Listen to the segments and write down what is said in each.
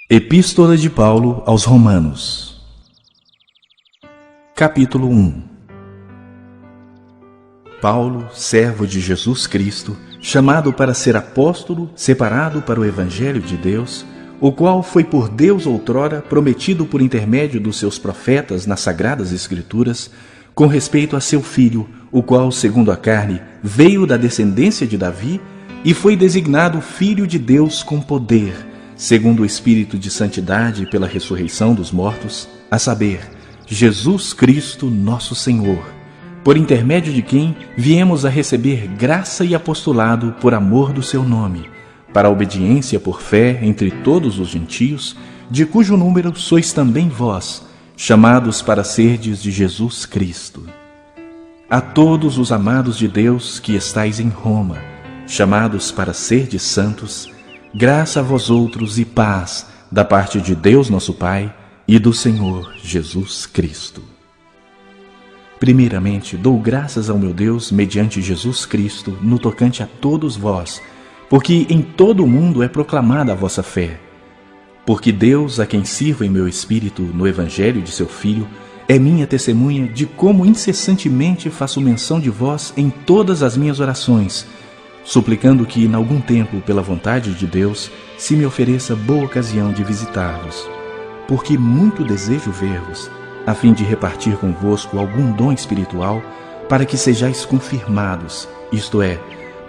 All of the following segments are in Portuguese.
Epístola de Paulo aos Romanos. Capítulo 1. Paulo, servo de Jesus Cristo, chamado para ser apóstolo, separado para o Evangelho de Deus, o qual foi por Deus outrora prometido por intermédio dos seus profetas nas Sagradas Escrituras, com respeito a seu Filho, o qual, segundo a carne, veio da descendência de Davi e foi designado Filho de Deus com poder, segundo o Espírito de Santidade pela ressurreição dos mortos, a saber, Jesus Cristo nosso Senhor, por intermédio de quem viemos a receber graça e apostolado por amor do seu nome, para a obediência por fé entre todos os gentios, de cujo número sois também vós, chamados para serdes de Jesus Cristo. A todos os amados de Deus que estais em Roma, chamados para serdes santos, graça a vós outros e paz da parte de Deus nosso Pai e do Senhor Jesus Cristo. Primeiramente, dou graças ao meu Deus mediante Jesus Cristo no tocante a todos vós, porque em todo o mundo é proclamada a vossa fé. Porque Deus, a quem sirvo em meu espírito no Evangelho de seu Filho, é minha testemunha de como incessantemente faço menção de vós em todas as minhas orações, suplicando que, em algum tempo, pela vontade de Deus, se me ofereça boa ocasião de visitar-vos. Porque muito desejo ver-vos, a fim de repartir convosco algum dom espiritual, para que sejais confirmados, isto é,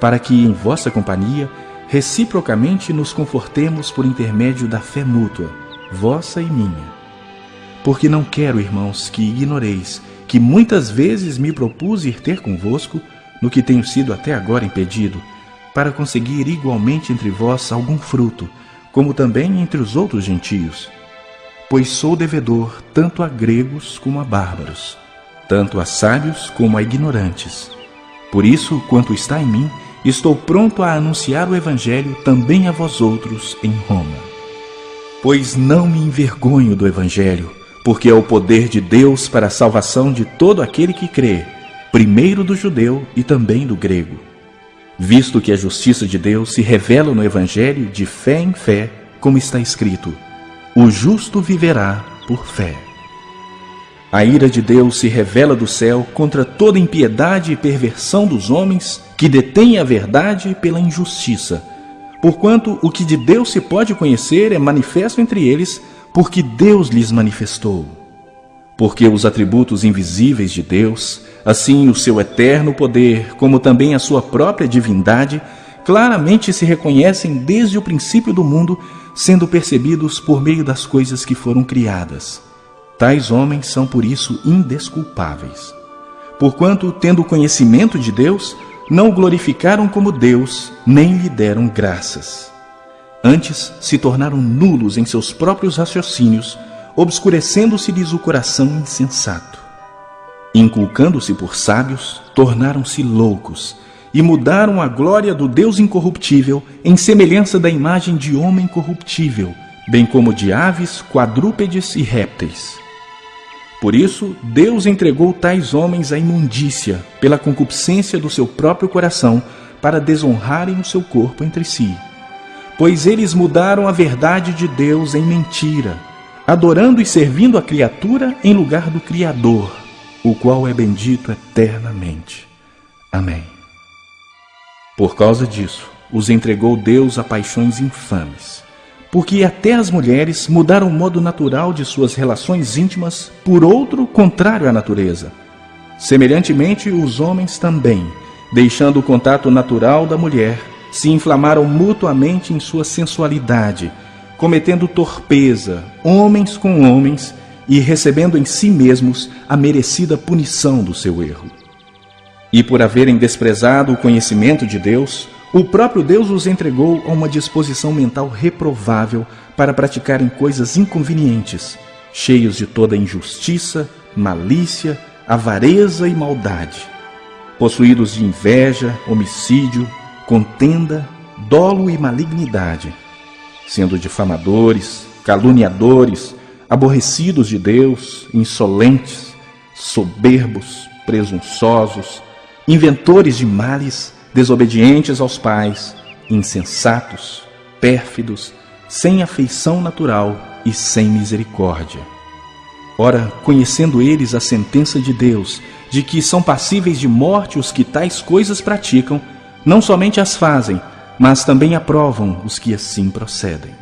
para que, em vossa companhia, reciprocamente nos confortemos por intermédio da fé mútua, vossa e minha. Porque não quero, irmãos, que ignoreis que muitas vezes me propus ir ter convosco, no que tenho sido até agora impedido, para conseguir igualmente entre vós algum fruto, como também entre os outros gentios. Pois sou devedor tanto a gregos como a bárbaros, tanto a sábios como a ignorantes. Por isso, quanto está em mim, estou pronto a anunciar o Evangelho também a vós outros em Roma. Pois não me envergonho do Evangelho, porque é o poder de Deus para a salvação de todo aquele que crê, primeiro do judeu e também do grego. Visto que a justiça de Deus se revela no Evangelho de fé em fé, como está escrito, o justo viverá por fé. A ira de Deus se revela do céu contra toda impiedade e perversão dos homens que detêm a verdade pela injustiça, porquanto o que de Deus se pode conhecer é manifesto entre eles, porque Deus lhes manifestou. Porque os atributos invisíveis de Deus, assim o seu eterno poder, como também a sua própria divindade, claramente se reconhecem desde o princípio do mundo, sendo percebidos por meio das coisas que foram criadas. Tais homens são por isso indesculpáveis. Porquanto, tendo conhecimento de Deus, não o glorificaram como Deus, nem lhe deram graças. Antes, se tornaram nulos em seus próprios raciocínios, obscurecendo-se-lhes o coração insensato. Inculcando-se por sábios, tornaram-se loucos, e mudaram a glória do Deus incorruptível em semelhança da imagem de homem corruptível, bem como de aves, quadrúpedes e répteis. Por isso, Deus entregou tais homens à imundícia, pela concupiscência do seu próprio coração, para desonrarem o seu corpo entre si. Pois eles mudaram a verdade de Deus em mentira, adorando e servindo a criatura em lugar do Criador, o qual é bendito eternamente. Amém. Por causa disso, os entregou Deus a paixões infames, porque até as mulheres mudaram o modo natural de suas relações íntimas por outro contrário à natureza. Semelhantemente, os homens também, deixando o contato natural da mulher, se inflamaram mutuamente em sua sensualidade, cometendo torpeza, homens com homens, e recebendo em si mesmos a merecida punição do seu erro. E por haverem desprezado o conhecimento de Deus, o próprio Deus os entregou a uma disposição mental reprovável para praticarem coisas inconvenientes, cheios de toda injustiça, malícia, avareza e maldade, possuídos de inveja, homicídio, contenda, dolo e malignidade, sendo difamadores, caluniadores, aborrecidos de Deus, insolentes, soberbos, presunçosos, inventores de males, desobedientes aos pais, insensatos, pérfidos, sem afeição natural e sem misericórdia. Ora, conhecendo eles a sentença de Deus, de que são passíveis de morte os que tais coisas praticam, não somente as fazem, mas também aprovam os que assim procedem.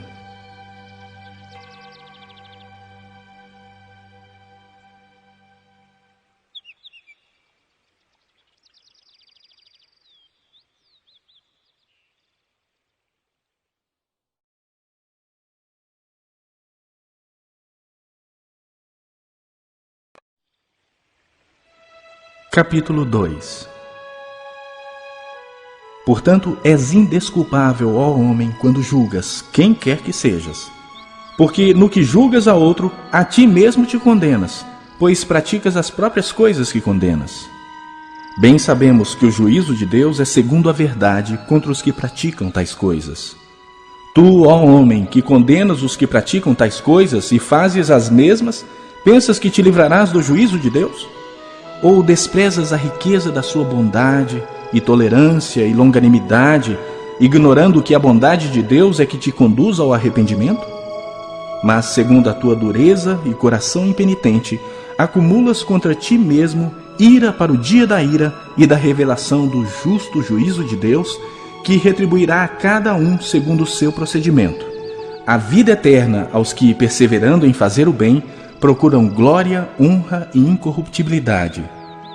Capítulo 2. Portanto, és indesculpável, ó homem, quando julgas quem quer que sejas. Porque no que julgas a outro, a ti mesmo te condenas, pois praticas as próprias coisas que condenas. Bem sabemos que o juízo de Deus é segundo a verdade contra os que praticam tais coisas. Tu, ó homem, que condenas os que praticam tais coisas e fazes as mesmas, pensas que te livrarás do juízo de Deus? Ou desprezas a riqueza da sua bondade e tolerância e longanimidade, ignorando que a bondade de Deus é que te conduz ao arrependimento? Mas, segundo a tua dureza e coração impenitente, acumulas contra ti mesmo ira para o dia da ira e da revelação do justo juízo de Deus, que retribuirá a cada um segundo o seu procedimento. A vida eterna aos que, perseverando em fazer o bem, procuram glória, honra e incorruptibilidade,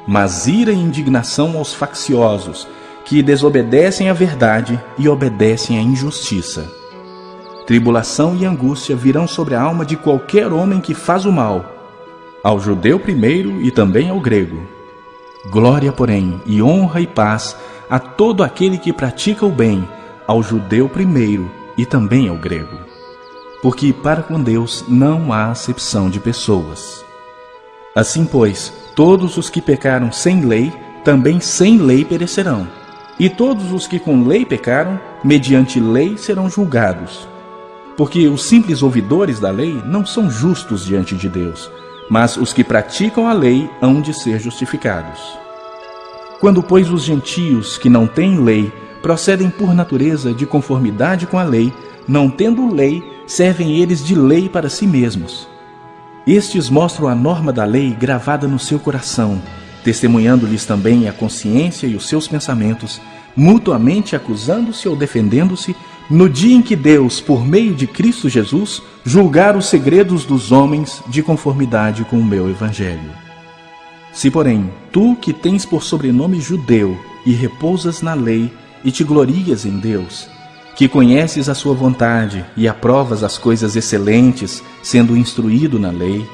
mas ira e indignação aos facciosos, que desobedecem à verdade e obedecem à injustiça. Tribulação e angústia virão sobre a alma de qualquer homem que faz o mal, ao judeu primeiro e também ao grego. Glória, porém, e honra e paz a todo aquele que pratica o bem, ao judeu primeiro e também ao grego. Porque para com Deus não há acepção de pessoas. Assim, pois, todos os que pecaram sem lei, também sem lei perecerão. E todos os que com lei pecaram, mediante lei serão julgados. Porque os simples ouvidores da lei não são justos diante de Deus, mas os que praticam a lei hão de ser justificados. Quando, pois, os gentios que não têm lei procedem por natureza de conformidade com a lei, não tendo lei, servem eles de lei para si mesmos. Estes mostram a norma da lei gravada no seu coração, testemunhando-lhes também a consciência e os seus pensamentos, mutuamente acusando-se ou defendendo-se, no dia em que Deus, por meio de Cristo Jesus, julgar os segredos dos homens de conformidade com o meu Evangelho. Se, porém, tu que tens por sobrenome judeu e repousas na lei e te glorias em Deus, que conheces a sua vontade e aprovas as coisas excelentes, sendo instruído na lei,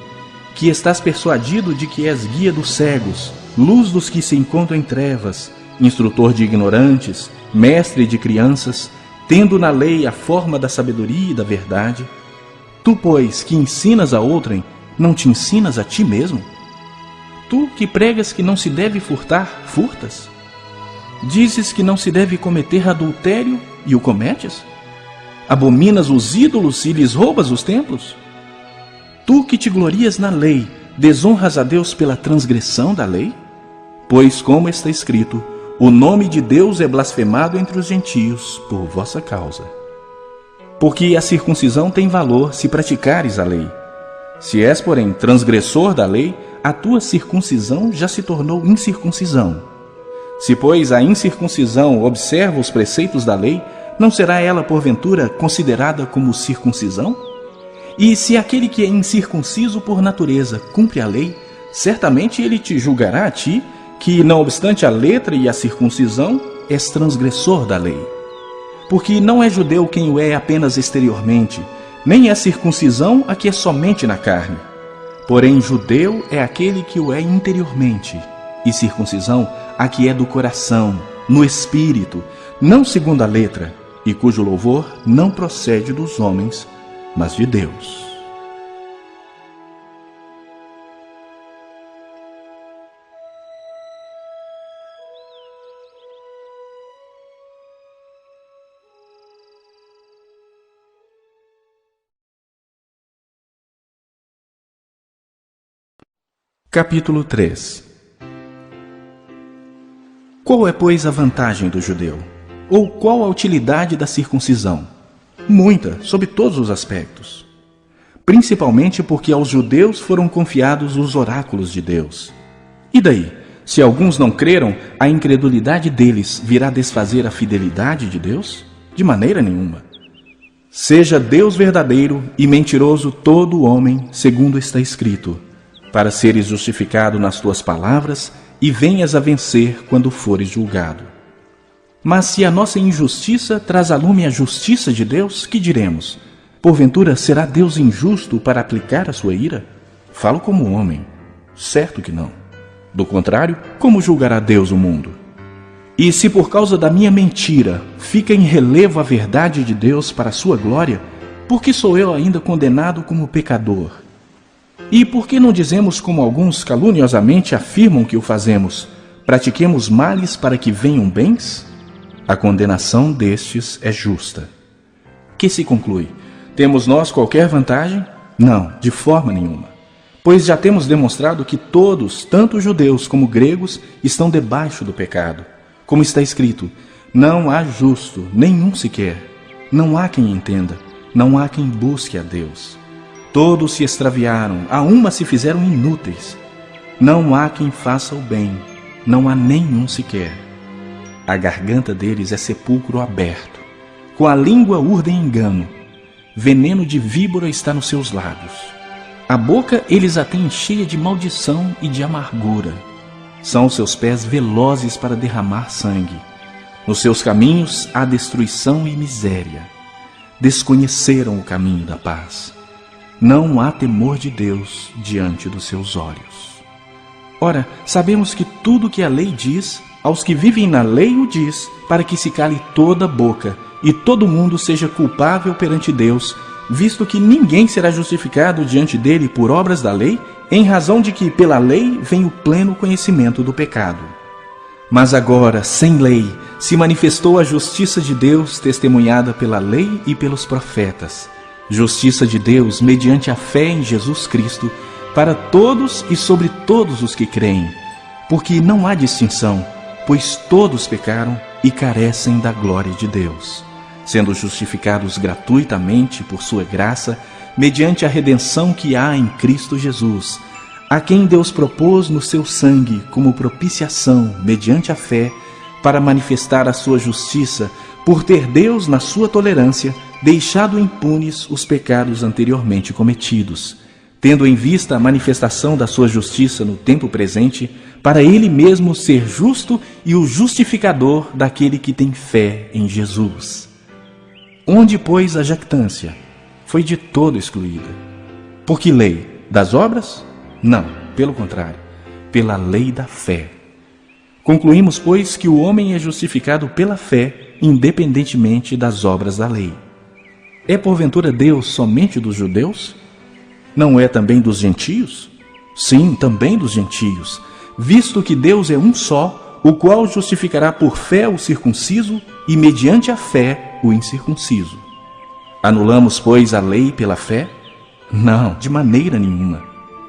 que estás persuadido de que és guia dos cegos, luz dos que se encontram em trevas, instrutor de ignorantes, mestre de crianças, tendo na lei a forma da sabedoria e da verdade, tu, pois, que ensinas a outrem, não te ensinas a ti mesmo? Tu que pregas que não se deve furtar, furtas? Dizes que não se deve cometer adultério e o cometes? Abominas os ídolos e lhes roubas os templos? Tu que te glorias na lei, desonras a Deus pela transgressão da lei? Pois, como está escrito, o nome de Deus é blasfemado entre os gentios por vossa causa. Porque a circuncisão tem valor se praticares a lei. Se és, porém, transgressor da lei, a tua circuncisão já se tornou incircuncisão. Se, pois, a incircuncisão observa os preceitos da lei, não será ela, porventura, considerada como circuncisão? E se aquele que é incircunciso por natureza cumpre a lei, certamente ele te julgará a ti, que, não obstante a letra e a circuncisão, és transgressor da lei. Porque não é judeu quem o é apenas exteriormente, nem é circuncisão a que é somente na carne. Porém, judeu é aquele que o é interiormente, e circuncisão a que é do coração, no espírito, não segundo a letra, e cujo louvor não procede dos homens, mas de Deus. Capítulo 3. Qual é, pois, a vantagem do judeu? Ou qual a utilidade da circuncisão? Muita, sob todos os aspectos. Principalmente porque aos judeus foram confiados os oráculos de Deus. E daí? Se alguns não creram, a incredulidade deles virá desfazer a fidelidade de Deus? De maneira nenhuma. Seja Deus verdadeiro e mentiroso todo homem, segundo está escrito, para seres justificado nas tuas palavras e venhas a vencer quando fores julgado. Mas se a nossa injustiça traz a lume a justiça de Deus, que diremos? Porventura será Deus injusto para aplicar a sua ira? Falo como homem. Certo que não. Do contrário, como julgará Deus o mundo? E se por causa da minha mentira fica em relevo a verdade de Deus para a sua glória, por que sou eu ainda condenado como pecador? E por que não dizemos como alguns caluniosamente afirmam que o fazemos? Pratiquemos males para que venham bens? A condenação destes é justa. Que se conclui? Temos nós qualquer vantagem? Não, de forma nenhuma. Pois já temos demonstrado que todos, tanto judeus como gregos, estão debaixo do pecado. Como está escrito, não há justo, nenhum sequer. Não há quem entenda, não há quem busque a Deus. Todos se extraviaram, a uma se fizeram inúteis. Não há quem faça o bem, não há nenhum sequer. A garganta deles é sepulcro aberto. Com a língua urdem engano. Veneno de víbora está nos seus lábios. A boca eles a têm cheia de maldição e de amargura. São os seus pés velozes para derramar sangue. Nos seus caminhos há destruição e miséria. Desconheceram o caminho da paz. Não há temor de Deus diante dos seus olhos. Ora, sabemos que tudo que a lei diz, aos que vivem na lei o diz, para que se cale toda a boca e todo mundo seja culpável perante Deus, visto que ninguém será justificado diante dele por obras da lei, em razão de que pela lei vem o pleno conhecimento do pecado. Mas agora, sem lei, se manifestou a justiça de Deus testemunhada pela lei e pelos profetas. Justiça de Deus mediante a fé em Jesus Cristo, para todos e sobre todos os que creem, porque não há distinção, pois todos pecaram e carecem da glória de Deus, sendo justificados gratuitamente por sua graça, mediante a redenção que há em Cristo Jesus, a quem Deus propôs no seu sangue como propiciação, mediante a fé, para manifestar a sua justiça, por ter Deus, na sua tolerância, deixado impunes os pecados anteriormente cometidos, tendo em vista a manifestação da sua justiça no tempo presente, para ele mesmo ser justo e o justificador daquele que tem fé em Jesus. Onde, pois, a jactância? Foi de todo excluída. Por que lei? Das obras? Não, pelo contrário, pela lei da fé. Concluímos, pois, que o homem é justificado pela fé, independentemente das obras da lei. É porventura Deus somente dos judeus? Não é também dos gentios? Sim, também dos gentios, visto que Deus é um só, o qual justificará por fé o circunciso e mediante a fé o incircunciso. Anulamos, pois, a lei pela fé? Não, de maneira nenhuma.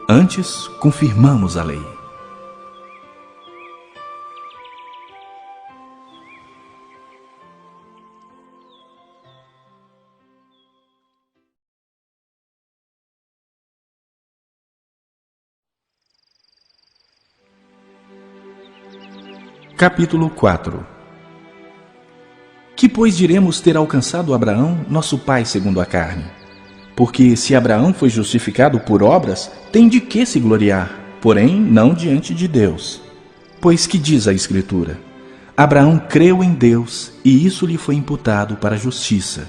Antes, confirmamos a lei. Capítulo 4. Que, pois, diremos ter alcançado Abraão, nosso pai segundo a carne? Porque se Abraão foi justificado por obras, tem de que se gloriar, porém não diante de Deus. Pois que diz a Escritura? Abraão creu em Deus, e isso lhe foi imputado para a justiça.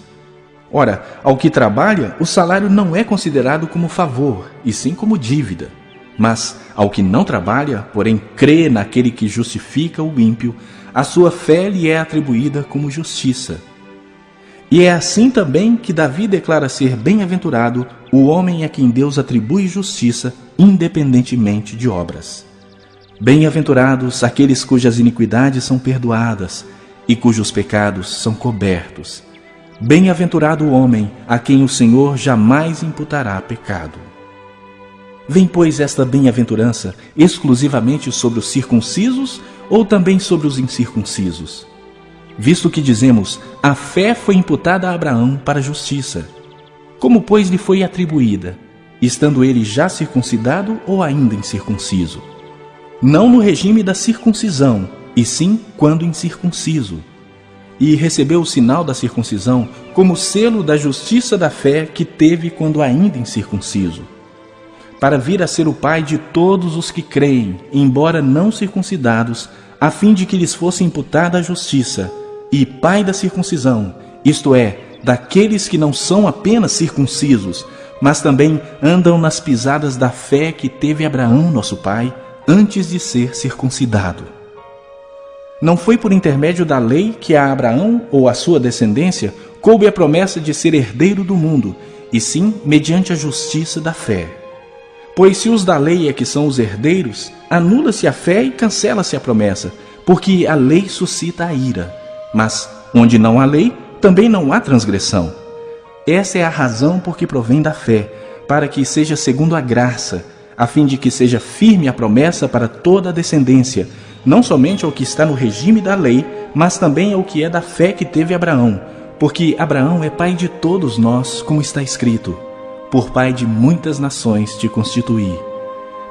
Ora, ao que trabalha, o salário não é considerado como favor, e sim como dívida. Mas, ao que não trabalha, porém crê naquele que justifica o ímpio, a sua fé lhe é atribuída como justiça. E é assim também que Davi declara ser bem-aventurado o homem a quem Deus atribui justiça, independentemente de obras. Bem-aventurados aqueles cujas iniquidades são perdoadas e cujos pecados são cobertos. Bem-aventurado o homem a quem o Senhor jamais imputará pecado. Vem, pois, esta bem-aventurança exclusivamente sobre os circuncisos ou também sobre os incircuncisos? visto que dizemos, a fé foi imputada a Abraão para a justiça. Como, pois, lhe foi atribuída, estando ele já circuncidado ou ainda incircunciso? Não no regime da circuncisão, e sim quando incircunciso. E recebeu o sinal da circuncisão como selo da justiça da fé que teve quando ainda incircunciso, para vir a ser o pai de todos os que creem, embora não circuncidados, a fim de que lhes fosse imputada a justiça, e pai da circuncisão, isto é, daqueles que não são apenas circuncisos, mas também andam nas pisadas da fé que teve Abraão, nosso pai, antes de ser circuncidado. Não foi por intermédio da lei que a Abraão ou a sua descendência coube a promessa de ser herdeiro do mundo, e sim mediante a justiça da fé. Pois se os da lei é que são os herdeiros, anula-se a fé e cancela-se a promessa, porque a lei suscita a ira. Mas onde não há lei, também não há transgressão. Essa é a razão por que provém da fé, para que seja segundo a graça, a fim de que seja firme a promessa para toda a descendência, não somente ao que está no regime da lei, mas também ao que é da fé que teve Abraão, porque Abraão é pai de todos nós, como está escrito, por pai de muitas nações te constituí.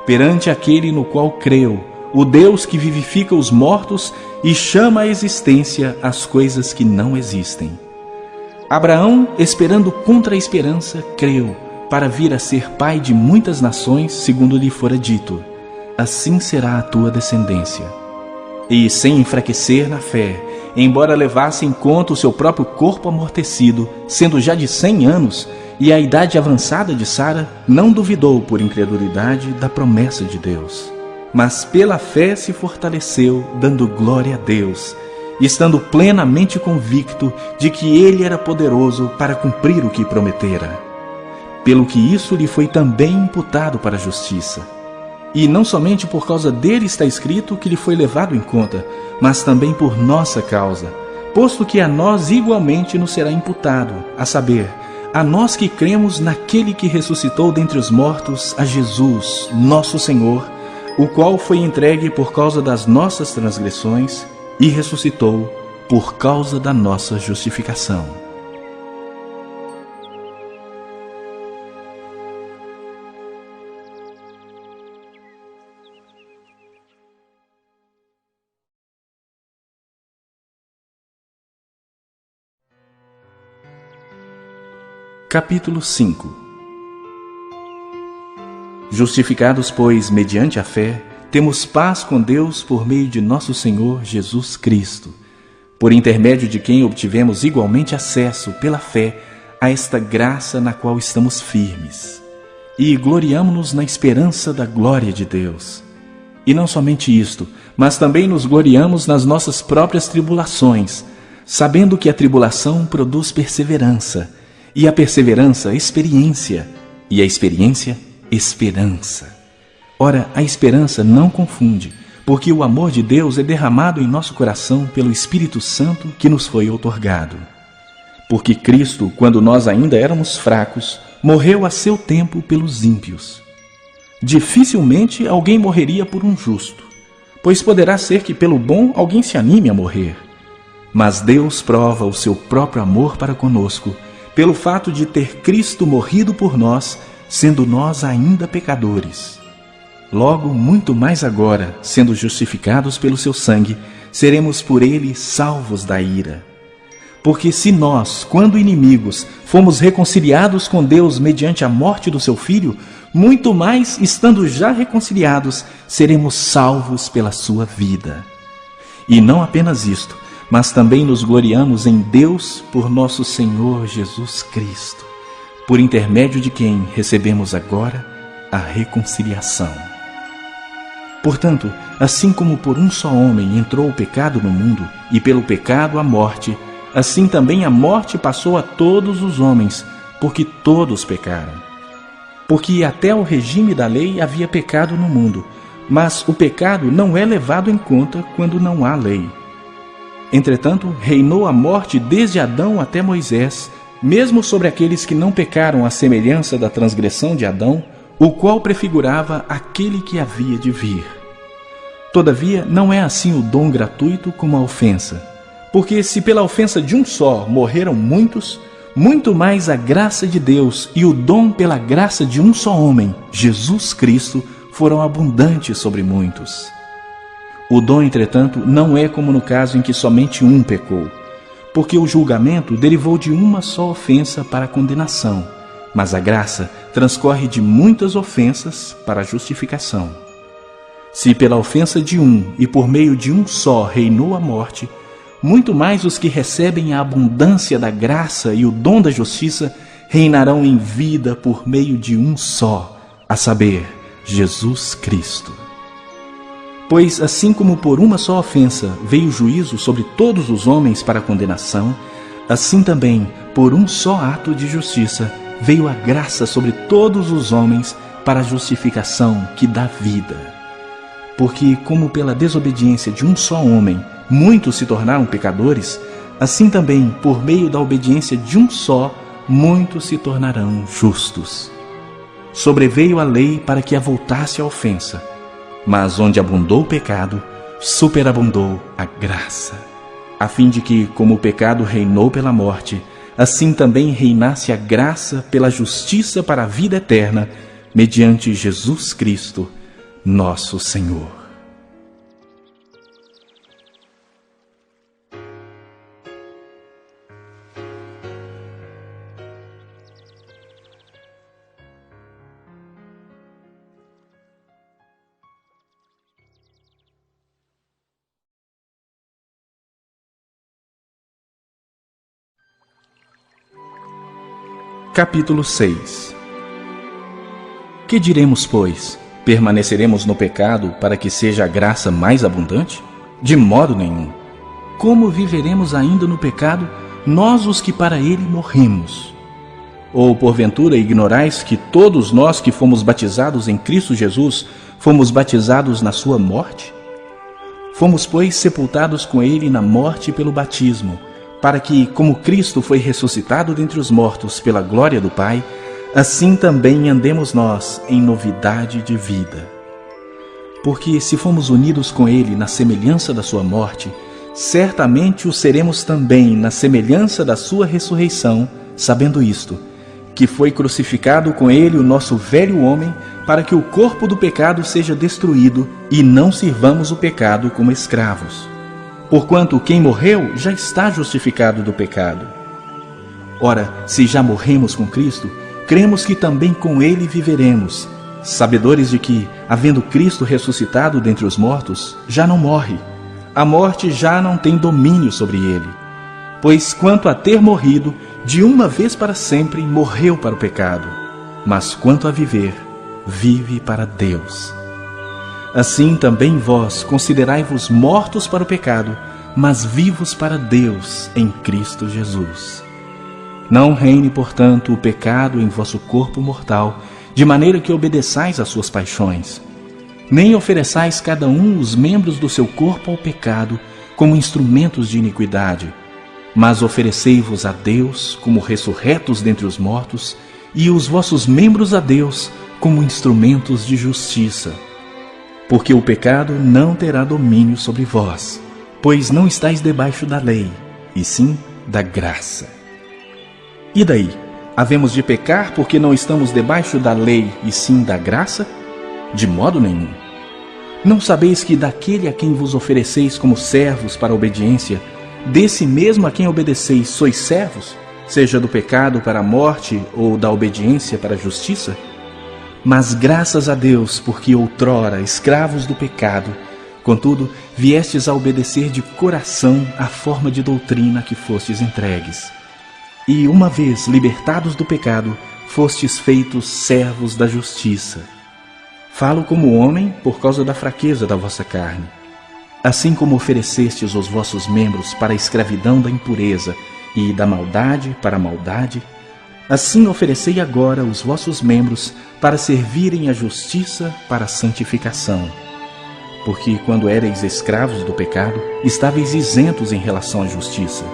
Perante aquele no qual creu, o Deus que vivifica os mortos e chama à existência as coisas que não existem. Abraão, esperando contra a esperança, creu, para vir a ser pai de muitas nações, segundo lhe fora dito, assim será a tua descendência. E sem enfraquecer na fé, embora levasse em conta o seu próprio corpo amortecido, sendo já de 100 anos, e a idade avançada de Sara, não duvidou por incredulidade da promessa de Deus. Mas pela fé se fortaleceu, dando glória a Deus, estando plenamente convicto de que Ele era poderoso para cumprir o que prometera. Pelo que isso lhe foi também imputado para a justiça. E não somente por causa dele está escrito que lhe foi levado em conta, mas também por nossa causa, posto que a nós igualmente nos será imputado, a saber, a nós que cremos naquele que ressuscitou dentre os mortos, a Jesus, nosso Senhor, o qual foi entregue por causa das nossas transgressões e ressuscitou por causa da nossa justificação. Capítulo 5. Justificados, pois, mediante a fé, temos paz com Deus por meio de nosso Senhor Jesus Cristo, por intermédio de quem obtivemos igualmente acesso, pela fé, a esta graça na qual estamos firmes. E gloriamo-nos na esperança da glória de Deus. E não somente isto, mas também nos gloriamos nas nossas próprias tribulações, sabendo que a tribulação produz perseverança, e a perseverança, experiência, e a experiência, esperança. Ora, a esperança não confunde, porque o amor de Deus é derramado em nosso coração pelo Espírito Santo que nos foi outorgado. Porque Cristo, quando nós ainda éramos fracos, morreu a seu tempo pelos ímpios. Dificilmente alguém morreria por um justo, pois poderá ser que pelo bom alguém se anime a morrer. Mas Deus prova o seu próprio amor para conosco, pelo fato de ter Cristo morrido por nós, sendo nós ainda pecadores. Logo, muito mais agora, sendo justificados pelo seu sangue, seremos por ele salvos da ira. Porque se nós, quando inimigos, fomos reconciliados com Deus mediante a morte do seu Filho, muito mais, estando já reconciliados, seremos salvos pela sua vida. E não apenas isto, mas também nos gloriamos em Deus por nosso Senhor Jesus Cristo, por intermédio de quem recebemos agora a reconciliação. Portanto, assim como por um só homem entrou o pecado no mundo, e pelo pecado a morte, assim também a morte passou a todos os homens, porque todos pecaram. Porque até ao regime da lei havia pecado no mundo, mas o pecado não é levado em conta quando não há lei. Entretanto, reinou a morte desde Adão até Moisés, mesmo sobre aqueles que não pecaram à semelhança da transgressão de Adão, o qual prefigurava aquele que havia de vir. Todavia, não é assim o dom gratuito como a ofensa, Porque se pela ofensa de um só morreram muitos, muito mais a graça de Deus e o dom pela graça de um só homem, Jesus Cristo, foram abundantes sobre muitos. O dom, entretanto, não é como no caso em que somente um pecou, porque o julgamento derivou de uma só ofensa para a condenação, mas a graça transcorre de muitas ofensas para a justificação. Se pela ofensa de um e por meio de um só reinou a morte, muito mais os que recebem a abundância da graça e o dom da justiça reinarão em vida por meio de um só, a saber, Jesus Cristo. Pois assim como por uma só ofensa veio o juízo sobre todos os homens para a condenação, assim também, por um só ato de justiça, veio a graça sobre todos os homens para a justificação que dá vida. Porque como pela desobediência de um só homem muitos se tornaram pecadores, assim também, por meio da obediência de um só, muitos se tornarão justos. Sobreveio a lei para que avultasse a ofensa, mas onde abundou o pecado, superabundou a graça, a fim de que, como o pecado reinou pela morte, assim também reinasse a graça pela justiça para a vida eterna, mediante Jesus Cristo, nosso Senhor. Capítulo 6. Que diremos, pois? Permaneceremos no pecado para que seja a graça mais abundante? De modo nenhum. Como viveremos ainda no pecado, nós os que para ele morremos? Ou porventura ignorais que todos nós que fomos batizados em Cristo Jesus, fomos batizados na sua morte? Fomos, pois, sepultados com ele na morte pelo batismo, para que, como Cristo foi ressuscitado dentre os mortos pela glória do Pai, assim também andemos nós em novidade de vida. Porque se fomos unidos com ele na semelhança da sua morte, certamente o seremos também na semelhança da sua ressurreição, sabendo isto, que foi crucificado com ele o nosso velho homem, para que o corpo do pecado seja destruído e não sirvamos o pecado como escravos. Porquanto quem morreu já está justificado do pecado. Ora, se já morremos com Cristo, cremos que também com ele viveremos, sabedores de que, havendo Cristo ressuscitado dentre os mortos, já não morre. A morte já não tem domínio sobre ele. Pois quanto a ter morrido, de uma vez para sempre morreu para o pecado, mas quanto a viver, vive para Deus. Assim também vós considerai-vos mortos para o pecado, mas vivos para Deus em Cristo Jesus. Não reine, portanto, o pecado em vosso corpo mortal, de maneira que obedeçais às suas paixões. Nem ofereçais cada um os membros do seu corpo ao pecado como instrumentos de iniquidade, mas oferecei-vos a Deus como ressurretos dentre os mortos, e os vossos membros a Deus como instrumentos de justiça. Porque o pecado não terá domínio sobre vós, pois não estáis debaixo da lei, e sim da graça. E daí? Havemos de pecar porque não estamos debaixo da lei, e sim da graça? De modo nenhum. Não sabeis que daquele a quem vos ofereceis como servos para a obediência, desse mesmo a quem obedeceis sois servos, seja do pecado para a morte ou da obediência para a justiça? Mas graças a Deus, porque outrora escravos do pecado, contudo, viestes a obedecer de coração à forma de doutrina a que fostes entregues. E uma vez libertados do pecado, fostes feitos servos da justiça. Falo como homem por causa da fraqueza da vossa carne. Assim como oferecestes os vossos membros para a escravidão da impureza e da maldade para a maldade, assim oferecei agora os vossos membros para servirem à justiça para a santificação. Porque quando éreis escravos do pecado, estáveis isentos em relação à justiça.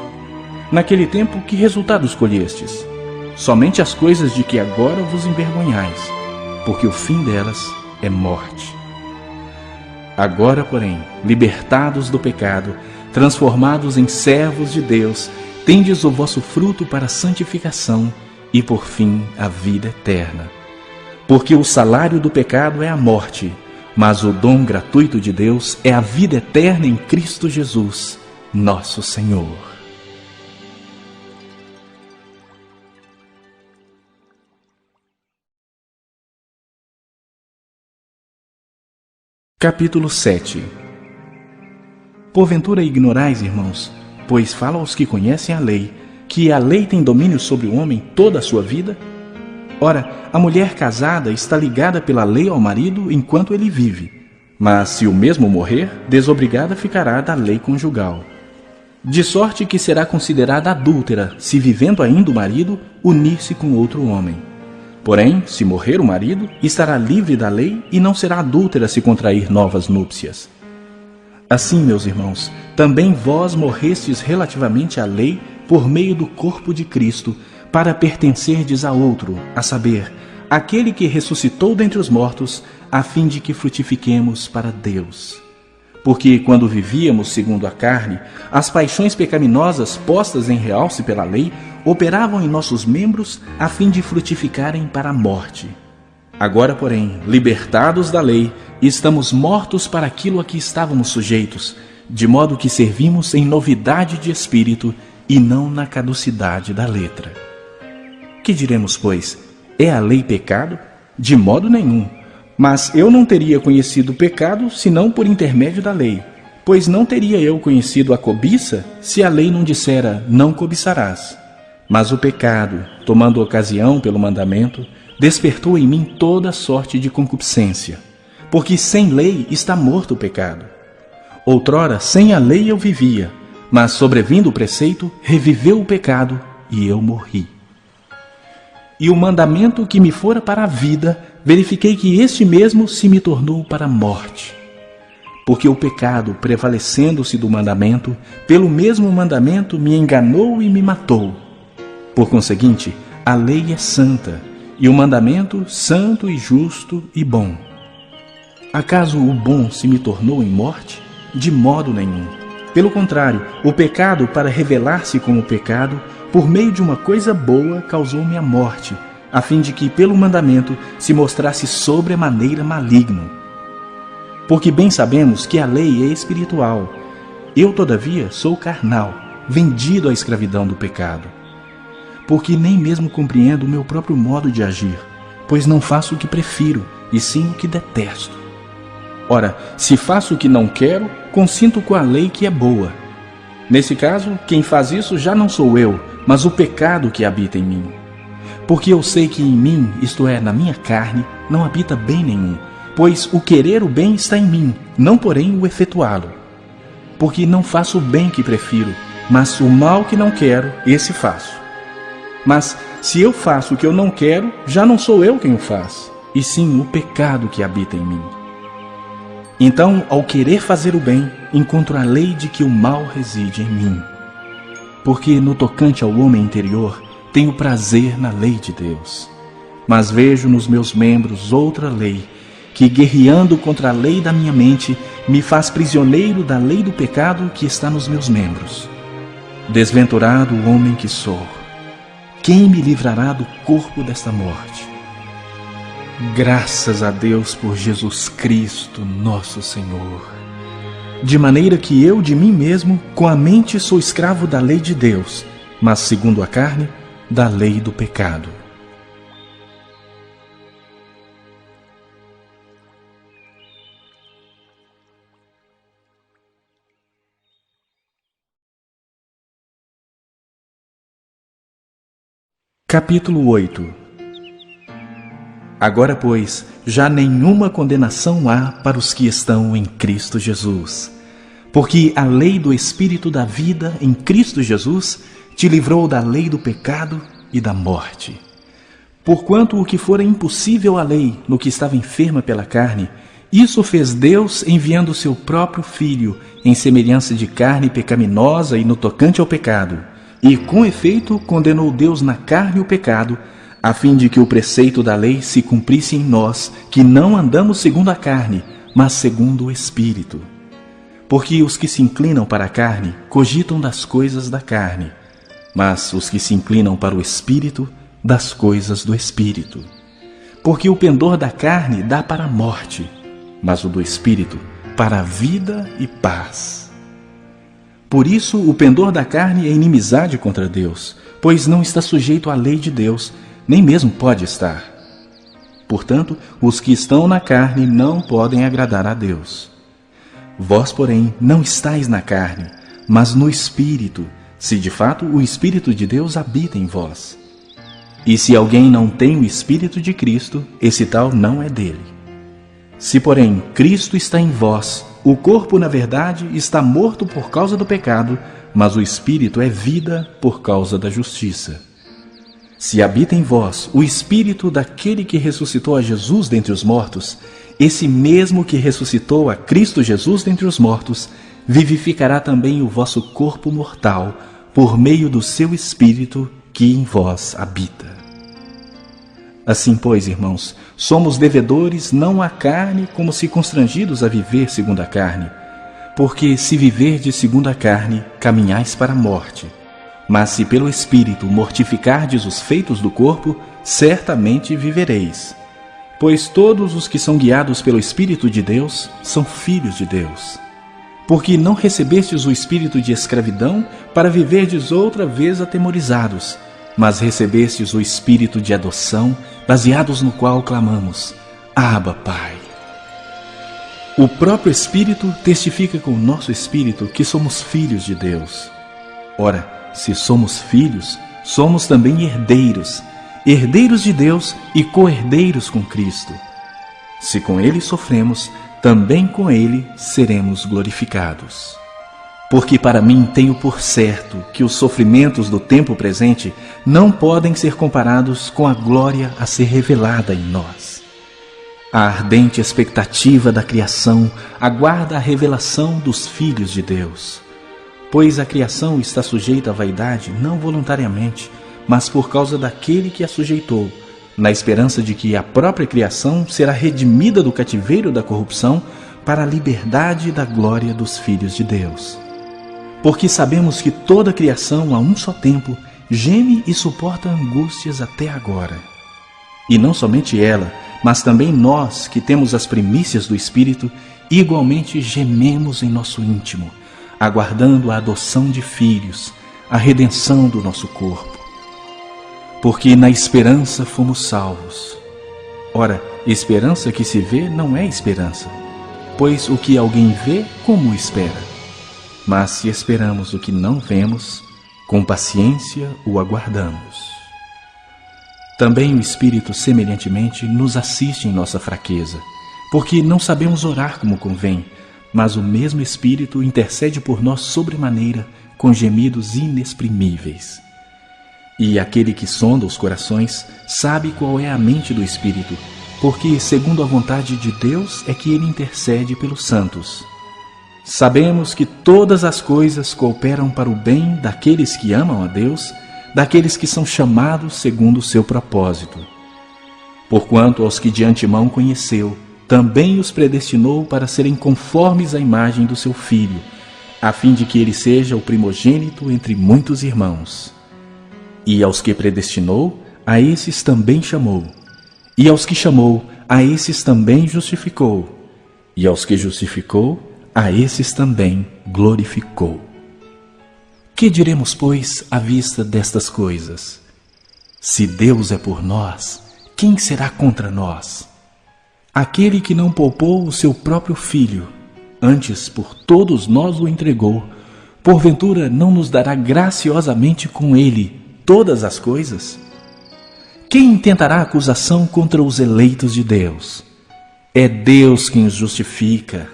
Naquele tempo, que resultado escolhestes? Somente as coisas de que agora vos envergonhais, porque o fim delas é morte. Agora, porém, libertados do pecado, transformados em servos de Deus, tendes o vosso fruto para a santificação e, por fim, a vida eterna. Porque o salário do pecado é a morte, mas o dom gratuito de Deus é a vida eterna em Cristo Jesus, nosso Senhor. Capítulo 7. Porventura ignorais, irmãos, pois falo aos que conhecem a lei, que a lei tem domínio sobre o homem toda a sua vida? Ora, a mulher casada está ligada pela lei ao marido enquanto ele vive, mas se o mesmo morrer, desobrigada ficará da lei conjugal. De sorte que será considerada adúltera, se vivendo ainda o marido, unir-se com outro homem. Porém, se morrer o marido, estará livre da lei e não será adúltera se contrair novas núpcias. Assim, meus irmãos, também vós morrestes relativamente à lei por meio do corpo de Cristo, para pertencerdes a outro, a saber, aquele que ressuscitou dentre os mortos, a fim de que frutifiquemos para Deus. Porque quando vivíamos segundo a carne, as paixões pecaminosas postas em realce pela lei operavam em nossos membros a fim de frutificarem para a morte. Agora, porém, libertados da lei, estamos mortos para aquilo a que estávamos sujeitos, de modo que servimos em novidade de espírito e não na caducidade da letra. Que diremos, pois? É a lei pecado? De modo nenhum. Mas eu não teria conhecido o pecado senão por intermédio da lei, pois não teria eu conhecido a cobiça se a lei não dissera, não cobiçarás. Mas o pecado, tomando ocasião pelo mandamento, despertou em mim toda sorte de concupiscência, porque sem lei está morto o pecado. Outrora, sem a lei eu vivia, mas sobrevindo o preceito, reviveu o pecado e eu morri. E o mandamento que me fora para a vida, verifiquei que este mesmo se me tornou para a morte. Porque o pecado, prevalecendo-se do mandamento, pelo mesmo mandamento me enganou e me matou. Por conseguinte, a lei é santa, e o mandamento santo e justo e bom. Acaso o bom se me tornou em morte? De modo nenhum. Pelo contrário, o pecado, para revelar-se como pecado, por meio de uma coisa boa, causou-me a morte, a fim de que, pelo mandamento, se mostrasse sobremaneira maligno. Porque bem sabemos que a lei é espiritual. Eu, todavia, sou carnal, vendido à escravidão do pecado. Porque nem mesmo compreendo o meu próprio modo de agir, pois não faço o que prefiro, e sim o que detesto. Ora, se faço o que não quero, consinto com a lei que é boa. Nesse caso, quem faz isso já não sou eu, mas o pecado que habita em mim. Porque eu sei que em mim, isto é, na minha carne, não habita bem nenhum, pois o querer o bem está em mim, não porém o efetuá-lo. Porque não faço o bem que prefiro, mas o mal que não quero, esse faço. Mas se eu faço o que eu não quero, já não sou eu quem o faz, e sim o pecado que habita em mim. Então, ao querer fazer o bem, encontro a lei de que o mal reside em mim. Porque no tocante ao homem interior, tenho prazer na lei de Deus. Mas vejo nos meus membros outra lei, que guerreando contra a lei da minha mente, me faz prisioneiro da lei do pecado que está nos meus membros. Desventurado o homem que sou, quem me livrará do corpo desta morte? Graças a Deus por Jesus Cristo, nosso Senhor. De maneira que eu de mim mesmo, com a mente, sou escravo da lei de Deus, mas segundo a carne, da lei do pecado. Capítulo 8. Agora, pois, já nenhuma condenação há para os que estão em Cristo Jesus. Porque a lei do Espírito da vida em Cristo Jesus te livrou da lei do pecado e da morte. Porquanto o que fora impossível à lei, no que estava enferma pela carne, isso fez Deus enviando o seu próprio Filho, em semelhança de carne pecaminosa e no tocante ao pecado. E, com efeito, condenou Deus na carne o pecado, a fim de que o preceito da lei se cumprisse em nós, que não andamos segundo a carne, mas segundo o Espírito. porque os que se inclinam para a carne cogitam das coisas da carne, mas os que se inclinam para o Espírito, das coisas do Espírito. Porque o pendor da carne dá para a morte, mas o do Espírito para a vida e paz. Por isso, o pendor da carne é inimizade contra Deus, pois não está sujeito à lei de Deus, nem mesmo pode estar. Portanto, os que estão na carne não podem agradar a Deus. Vós, porém, não estáis na carne, mas no Espírito, se de fato o Espírito de Deus habita em vós. E se alguém não tem o Espírito de Cristo, esse tal não é dele. Se, porém, Cristo está em vós, o corpo, na verdade, está morto por causa do pecado, mas o Espírito é vida por causa da justiça. Se habita em vós o Espírito daquele que ressuscitou a Jesus dentre os mortos, esse mesmo que ressuscitou a Cristo Jesus dentre os mortos, vivificará também o vosso corpo mortal, por meio do seu Espírito que em vós habita. Assim, pois, irmãos, somos devedores não à carne, como se constrangidos a viver segundo a carne. Porque se viverdes segundo a carne, caminhais para a morte. Mas se pelo Espírito mortificardes os feitos do corpo, certamente vivereis. Pois todos os que são guiados pelo Espírito de Deus são filhos de Deus. Porque não recebestes o espírito de escravidão para viverdes outra vez atemorizados, mas recebestes o Espírito de adoção, baseados no qual clamamos: Abba, Pai. O próprio Espírito testifica com o nosso espírito que somos filhos de Deus. Ora, se somos filhos, somos também herdeiros, herdeiros de Deus e co-herdeiros com Cristo. Se com Ele sofremos, também com Ele seremos glorificados. Porque para mim tenho por certo que os sofrimentos do tempo presente não podem ser comparados com a glória a ser revelada em nós. A ardente expectativa da criação aguarda a revelação dos filhos de Deus. Pois a criação está sujeita à vaidade não voluntariamente, mas por causa daquele que a sujeitou, na esperança de que a própria criação será redimida do cativeiro da corrupção para a liberdade da glória dos filhos de Deus. Porque sabemos que toda a criação, a um só tempo, geme e suporta angústias até agora. E não somente ela, mas também nós, que temos as primícias do Espírito, igualmente gememos em nosso íntimo, aguardando a adoção de filhos, a redenção do nosso corpo. Porque na esperança fomos salvos. Ora, esperança que se vê não é esperança, pois o que alguém vê, como espera? Mas se esperamos o que não vemos, com paciência o aguardamos. Também o Espírito, semelhantemente, nos assiste em nossa fraqueza, porque não sabemos orar como convém, mas o mesmo Espírito intercede por nós sobremaneira, com gemidos inexprimíveis. E aquele que sonda os corações sabe qual é a mente do Espírito, porque, segundo a vontade de Deus, é que ele intercede pelos santos. Sabemos que todas as coisas cooperam para o bem daqueles que amam a Deus, daqueles que são chamados segundo o seu propósito. Porquanto aos que de antemão conheceu, também os predestinou para serem conformes à imagem do seu Filho, a fim de que ele seja o primogênito entre muitos irmãos. E aos que predestinou, a esses também chamou. E aos que chamou, a esses também justificou. E aos que justificou, a esses também glorificou. Que diremos, pois, à vista destas coisas? Se Deus é por nós, quem será contra nós? Aquele que não poupou o seu próprio Filho, antes por todos nós o entregou, porventura não nos dará graciosamente com ele todas as coisas? Quem intentará acusação contra os eleitos de Deus? É Deus quem os justifica.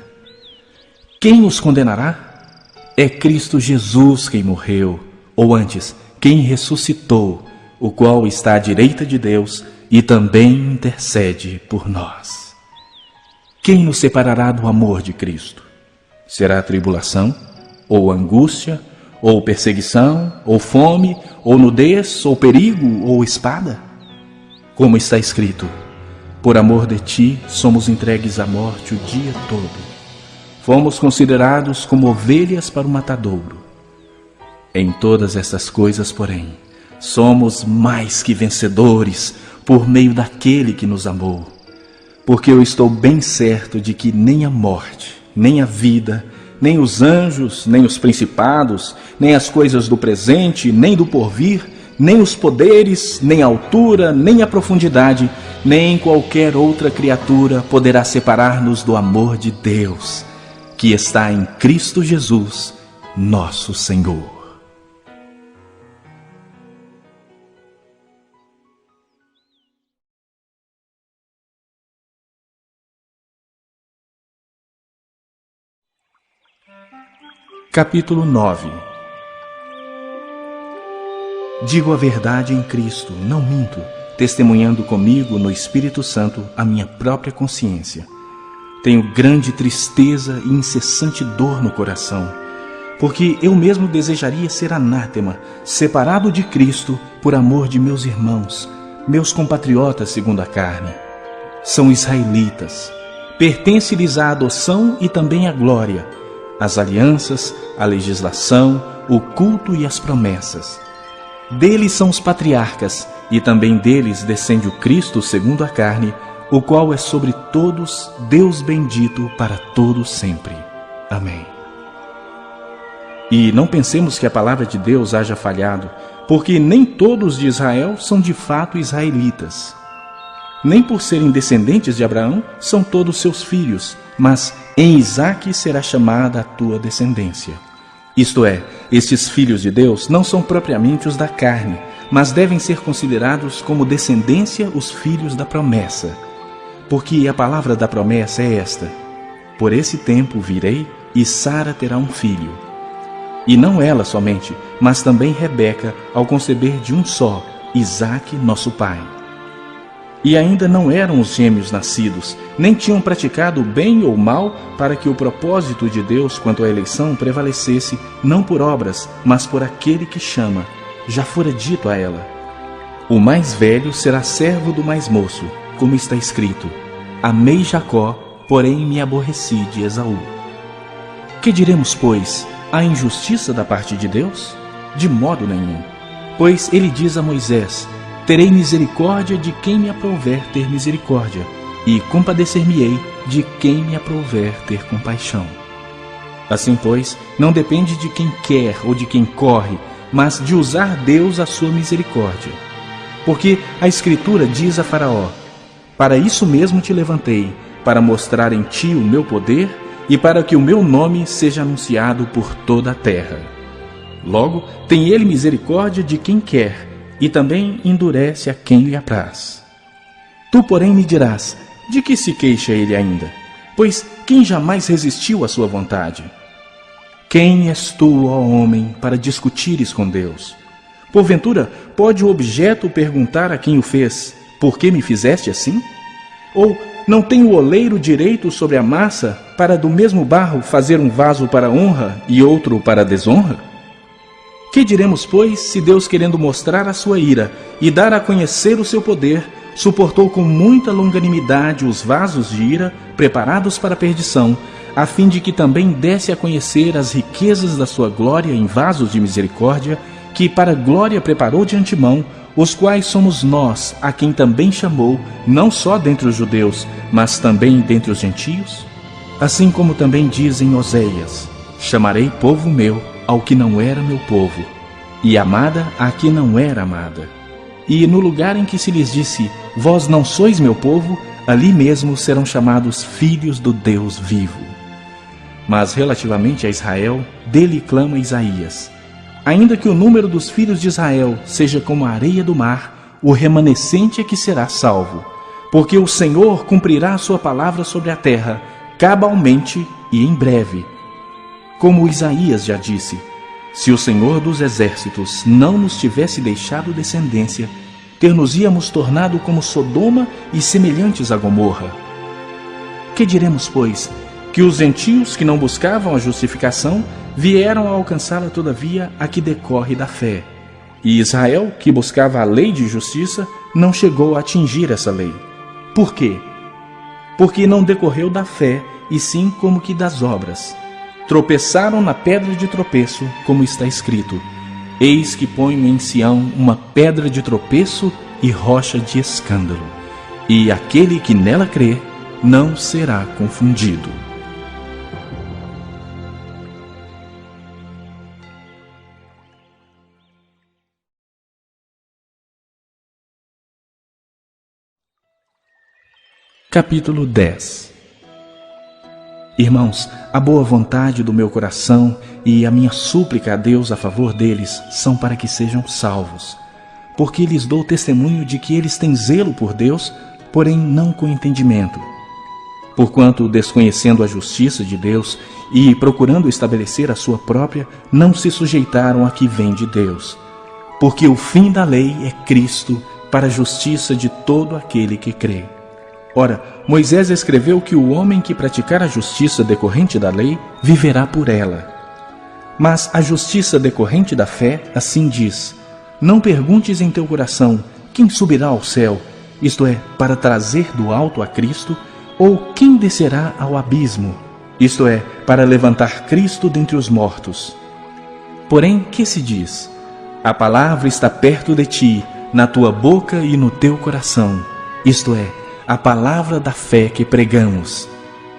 Quem os condenará? É Cristo Jesus quem morreu, ou antes, quem ressuscitou, o qual está à direita de Deus e também intercede por nós. Quem nos separará do amor de Cristo? Será tribulação, ou angústia, ou perseguição, ou fome, ou nudez, ou perigo, ou espada? Como está escrito: por amor de ti somos entregues à morte o dia todo. fomos considerados como ovelhas para o matadouro. Em todas estas coisas, porém, somos mais que vencedores por meio daquele que nos amou. Porque eu estou bem certo de que nem a morte, nem a vida, nem os anjos, nem os principados, nem as coisas do presente, nem do porvir, nem os poderes, nem a altura, nem a profundidade, nem qualquer outra criatura poderá separar-nos do amor de Deus, que está em Cristo Jesus, nosso Senhor. Capítulo 9. Digo a verdade em Cristo, não minto, testemunhando comigo no Espírito Santo a minha própria consciência. Tenho grande tristeza e incessante dor no coração, porque eu mesmo desejaria ser anátema, separado de Cristo por amor de meus irmãos, meus compatriotas segundo a carne. São israelitas, pertence-lhes a adoção e também a glória, as alianças, a legislação, o culto e as promessas. Deles são os patriarcas, e também deles descende o Cristo segundo a carne, o qual é sobre todos Deus bendito para todos sempre. Amém. E não pensemos que a palavra de Deus haja falhado, porque nem todos de Israel são de fato israelitas. Nem por serem descendentes de Abraão são todos seus filhos, mas em Isaque será chamada a tua descendência. Isto é, estes filhos de Deus não são propriamente os da carne, mas devem ser considerados como descendência os filhos da promessa. Porque a palavra da promessa é esta: por esse tempo virei e Sara terá um filho. E não ela somente, mas também Rebeca, ao conceber de um só, Isaque, nosso pai. E ainda não eram os gêmeos nascidos, nem tinham praticado bem ou mal, para que o propósito de Deus quanto à eleição prevalecesse, não por obras, mas por aquele que chama. Já fora dito a ela: o mais velho será servo do mais moço, como está escrito: amei Jacó, porém me aborreci de Esaú. Que diremos, pois? Há injustiça da parte de Deus? De modo nenhum. Pois ele diz a Moisés: terei misericórdia de quem me aprouver ter misericórdia, e compadecer-me-ei de quem me aprouver ter compaixão. Assim, pois, não depende de quem quer ou de quem corre, mas de usar Deus a sua misericórdia. Porque a Escritura diz a Faraó: para isso mesmo te levantei, para mostrar em ti o meu poder e para que o meu nome seja anunciado por toda a terra. Logo, tem ele misericórdia de quem quer, e também endurece a quem lhe apraz. Tu, porém, me dirás: de que se queixa ele ainda? Pois quem jamais resistiu à sua vontade? Quem és tu, ó homem, para discutires com Deus? Porventura, pode o objeto perguntar a quem o fez: por que me fizeste assim? Ou não tem o oleiro direito sobre a massa, para do mesmo barro fazer um vaso para honra e outro para desonra? Que diremos, pois, se Deus, querendo mostrar a sua ira e dar a conhecer o seu poder, suportou com muita longanimidade os vasos de ira preparados para a perdição, a fim de que também desse a conhecer as riquezas da sua glória em vasos de misericórdia, que para glória preparou de antemão, os quais somos nós, a quem também chamou, não só dentre os judeus, mas também dentre os gentios? Assim como também diz em Oséias: chamarei povo meu ao que não era meu povo, e amada a que não era amada. E no lugar em que se lhes disse: vós não sois meu povo, ali mesmo serão chamados filhos do Deus vivo. Mas relativamente a Israel, dele clama Isaías: ainda que o número dos filhos de Israel seja como a areia do mar, o remanescente é que será salvo. Porque o Senhor cumprirá a sua palavra sobre a terra, cabalmente e em breve. Como Isaías já disse: se o Senhor dos exércitos não nos tivesse deixado descendência, ter-nos-íamos tornado como Sodoma e semelhantes a Gomorra. Que diremos, pois? Que os gentios que não buscavam a justificação vieram a alcançá-la todavia a que decorre da fé. E Israel, que buscava a lei de justiça, não chegou a atingir essa lei. Por quê? Porque não decorreu da fé, e sim como que das obras. Tropeçaram na pedra de tropeço, como está escrito: Eis que ponho em Sião uma pedra de tropeço e rocha de escândalo, e aquele que nela crê não será confundido. Capítulo 10. Irmãos, a boa vontade do meu coração e a minha súplica a Deus a favor deles são para que sejam salvos, porque lhes dou testemunho de que eles têm zelo por Deus, porém não com entendimento. Porquanto, desconhecendo a justiça de Deus e procurando estabelecer a sua própria, não se sujeitaram a que vem de Deus. Porque o fim da lei é Cristo, para a justiça de todo aquele que crê. Ora, Moisés escreveu que o homem que praticar a justiça decorrente da lei viverá por ela. Mas a justiça decorrente da fé assim diz: Não perguntes em teu coração, quem subirá ao céu, isto é, para trazer do alto a Cristo, ou quem descerá ao abismo, isto é, para levantar Cristo dentre os mortos. Porém, que se diz? A palavra está perto de ti, na tua boca e no teu coração, isto é, a palavra da fé que pregamos.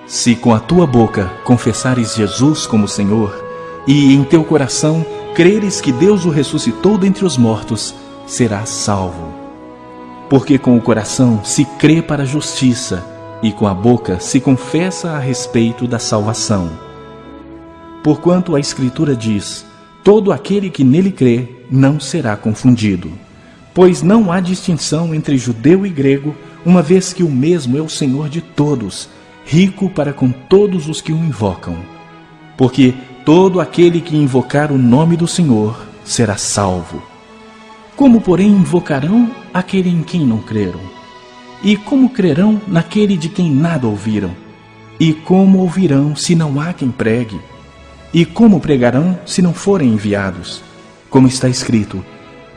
Se com a tua boca confessares Jesus como Senhor, e em teu coração creres que Deus o ressuscitou dentre os mortos, serás salvo. Porque com o coração se crê para a justiça, e com a boca se confessa a respeito da salvação. Porquanto a Escritura diz: Todo aquele que nele crê não será confundido. Pois não há distinção entre judeu e grego, uma vez que o mesmo é o Senhor de todos, rico para com todos os que o invocam. Porque todo aquele que invocar o nome do Senhor será salvo. Como, porém, invocarão aquele em quem não creram? E como crerão naquele de quem nada ouviram? E como ouvirão se não há quem pregue? E como pregarão se não forem enviados? Como está escrito: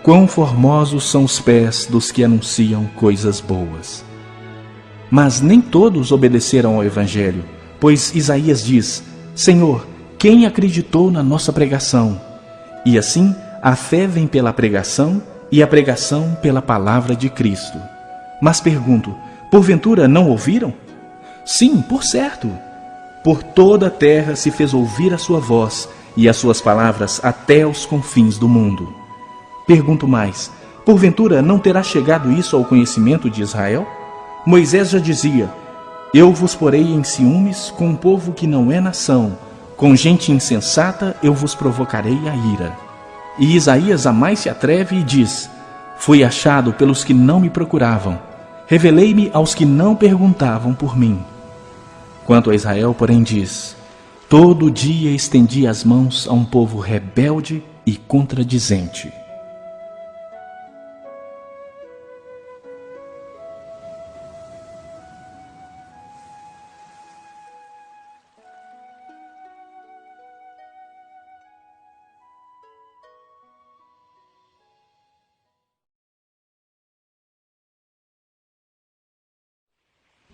Quão formosos são os pés dos que anunciam coisas boas. Mas nem todos obedeceram ao Evangelho, pois Isaías diz: Senhor, quem acreditou na nossa pregação? E assim, a fé vem pela pregação, e a pregação pela palavra de Cristo. Mas pergunto, porventura não ouviram? Sim, por certo. Por toda a terra se fez ouvir a sua voz, e as suas palavras até os confins do mundo. Pergunto mais, porventura não terá chegado isso ao conhecimento de Israel? Moisés já dizia: Eu vos porei em ciúmes com um povo que não é nação, com gente insensata eu vos provocarei a ira. E Isaías a mais se atreve e diz: Fui achado pelos que não me procuravam, revelei-me aos que não perguntavam por mim. Quanto a Israel, porém, diz: Todo dia estendi as mãos a um povo rebelde e contradizente.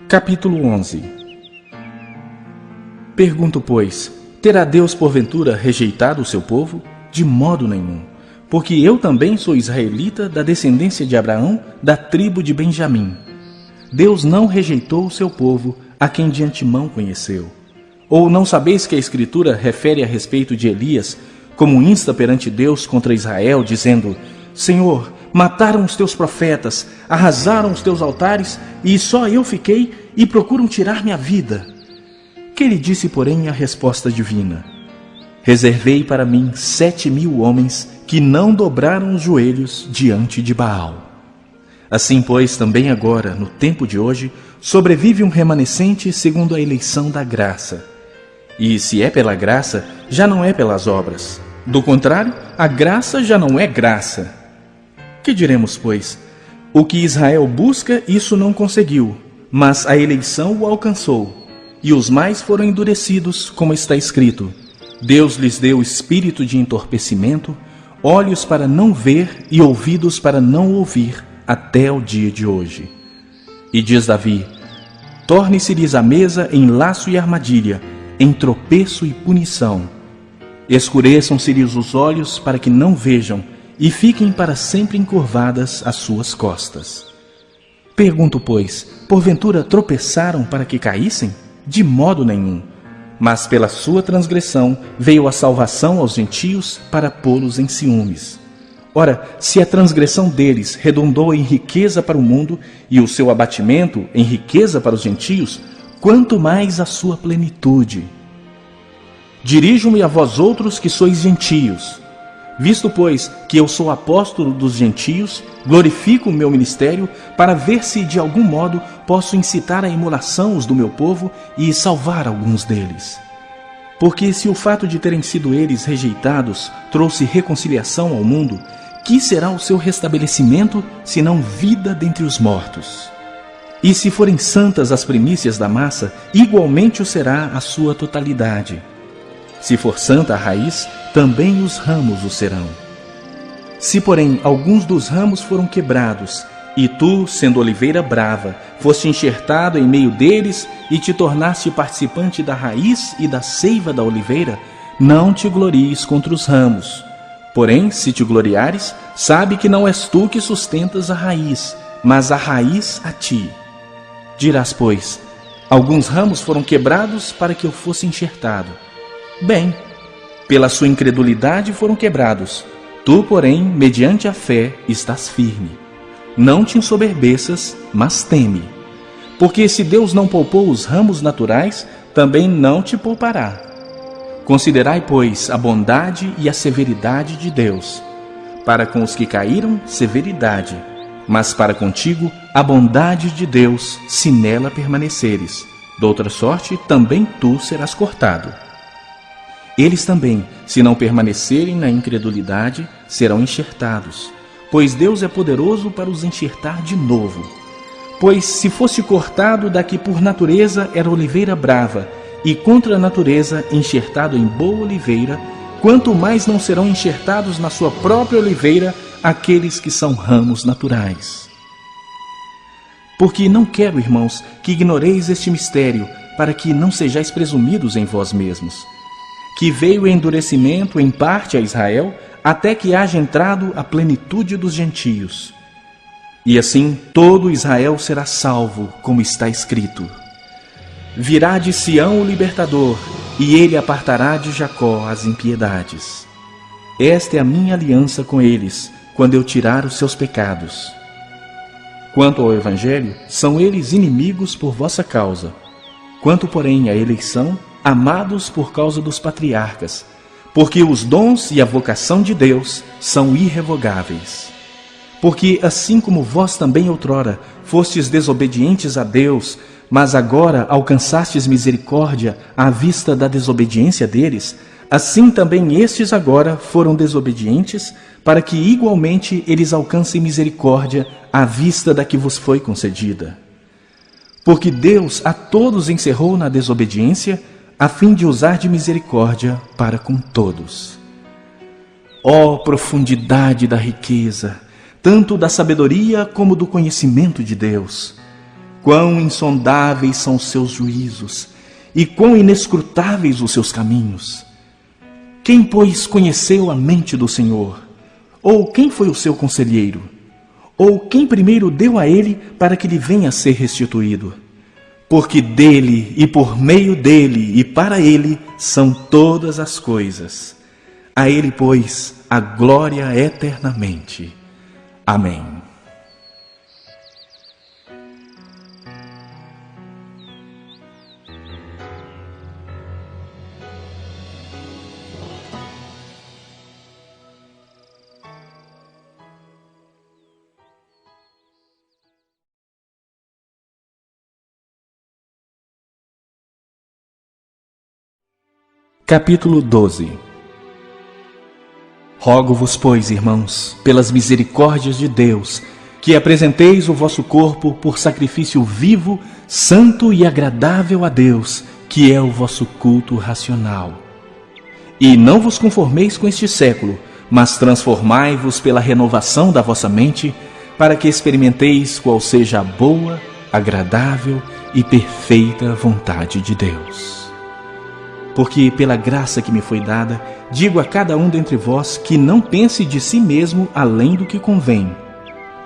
Capítulo 11. Pergunto, pois, terá Deus porventura rejeitado o seu povo? De modo nenhum, porque eu também sou israelita da descendência de Abraão, da tribo de Benjamim. Deus não rejeitou o seu povo, a quem de antemão conheceu. Ou não sabeis que a Escritura refere a respeito de Elias, como insta perante Deus contra Israel, dizendo: Senhor, mataram os teus profetas, arrasaram os teus altares, e só eu fiquei, e procuram tirar minha vida. Que lhe disse, porém, a resposta divina? Reservei para mim 7.000 homens que não dobraram os joelhos diante de Baal. Assim, pois, também agora, no tempo de hoje, sobrevive um remanescente segundo a eleição da graça. E se é pela graça, já não é pelas obras. Do contrário, a graça já não é graça. Que diremos, pois? O que Israel busca, isso não conseguiu, mas a eleição o alcançou. E os mais foram endurecidos, como está escrito: Deus lhes deu espírito de entorpecimento, olhos para não ver e ouvidos para não ouvir, até o dia de hoje. E diz Davi: torne-se-lhes a mesa em laço e armadilha, em tropeço e punição. Escureçam-se-lhes os olhos para que não vejam, e fiquem para sempre encurvadas as suas costas. Pergunto, pois, porventura tropeçaram para que caíssem? De modo nenhum. Mas pela sua transgressão veio a salvação aos gentios para pô-los em ciúmes. Ora, se a transgressão deles redundou em riqueza para o mundo, e o seu abatimento em riqueza para os gentios, quanto mais a sua plenitude. Dirijo-me a vós outros que sois gentios. Visto, pois, que eu sou apóstolo dos gentios, glorifico o meu ministério para ver se de algum modo posso incitar à emulação os do meu povo e salvar alguns deles. Porque se o fato de terem sido eles rejeitados trouxe reconciliação ao mundo, que será o seu restabelecimento, senão vida dentre os mortos? E se forem santas as primícias da massa, igualmente o será a sua totalidade. Se for santa a raiz, também os ramos o serão. Se, porém, alguns dos ramos foram quebrados, e tu, sendo oliveira brava, foste enxertado em meio deles e te tornaste participante da raiz e da seiva da oliveira, não te glories contra os ramos. Porém, se te gloriares, sabe que não és tu que sustentas a raiz, mas a raiz a ti. Dirás, pois, alguns ramos foram quebrados para que eu fosse enxertado. Bem, pela sua incredulidade foram quebrados. Tu, porém, mediante a fé, estás firme. Não te ensoberbeças, mas teme. Porque se Deus não poupou os ramos naturais, também não te poupará. Considerai, pois, a bondade e a severidade de Deus. Para com os que caíram, severidade, mas para contigo, a bondade de Deus, se nela permaneceres. Doutra sorte, também tu serás cortado. Eles também, se não permanecerem na incredulidade, serão enxertados, pois Deus é poderoso para os enxertar de novo. Pois se fosse cortado da que por natureza era oliveira brava, e contra a natureza enxertado em boa oliveira, quanto mais não serão enxertados na sua própria oliveira aqueles que são ramos naturais. Porque não quero, irmãos, que ignoreis este mistério, para que não sejais presumidos em vós mesmos, que veio endurecimento em parte a Israel, até que haja entrado a plenitude dos gentios. E assim todo Israel será salvo, como está escrito. Virá de Sião o libertador, e ele apartará de Jacó as impiedades. Esta é a minha aliança com eles, quando eu tirar os seus pecados. Quanto ao Evangelho, são eles inimigos por vossa causa. Quanto, porém, à eleição, amados por causa dos patriarcas, porque os dons e a vocação de Deus são irrevogáveis. Porque assim como vós também outrora fostes desobedientes a Deus, mas agora alcançastes misericórdia à vista da desobediência deles, assim também estes agora foram desobedientes, para que igualmente eles alcancem misericórdia à vista da que vos foi concedida. Porque Deus a todos encerrou na desobediência, a fim de usar de misericórdia para com todos. Ó profundidade da riqueza, tanto da sabedoria como do conhecimento de Deus! Quão insondáveis são os seus juízos, e quão inescrutáveis os seus caminhos! Quem, pois, conheceu a mente do Senhor? Ou quem foi o seu conselheiro? Ou quem primeiro deu a ele para que lhe venha a ser restituído? Porque dele, e por meio dele, e para ele, são todas as coisas. A ele, pois, a glória eternamente. Amém. Capítulo 12. Rogo-vos, pois, irmãos, pelas misericórdias de Deus, que apresenteis o vosso corpo por sacrifício vivo, santo e agradável a Deus, que é o vosso culto racional. E não vos conformeis com este século, mas transformai-vos pela renovação da vossa mente, para que experimenteis qual seja a boa, agradável e perfeita vontade de Deus. Porque, pela graça que me foi dada, digo a cada um dentre vós que não pense de si mesmo além do que convém.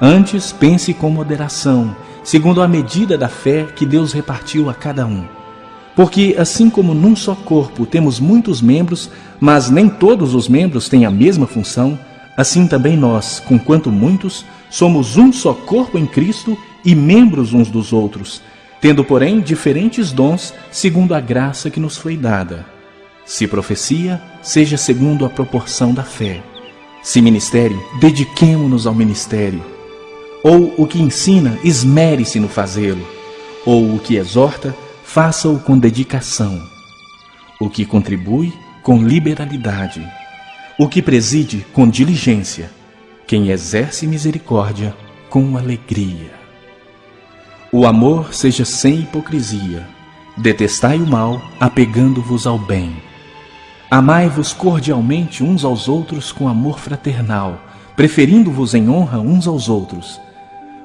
Antes, pense com moderação, segundo a medida da fé que Deus repartiu a cada um. Porque, assim como num só corpo temos muitos membros, mas nem todos os membros têm a mesma função, assim também nós, conquanto muitos, somos um só corpo em Cristo e membros uns dos outros, tendo, porém, diferentes dons segundo a graça que nos foi dada. Se profecia, seja segundo a proporção da fé. Se ministério, dediquemo-nos ao ministério. Ou o que ensina, esmere-se no fazê-lo. Ou o que exorta, faça-o com dedicação. O que contribui, com liberalidade. O que preside, com diligência. Quem exerce misericórdia, com alegria. O amor seja sem hipocrisia. Detestai o mal, apegando-vos ao bem. Amai-vos cordialmente uns aos outros com amor fraternal, preferindo-vos em honra uns aos outros.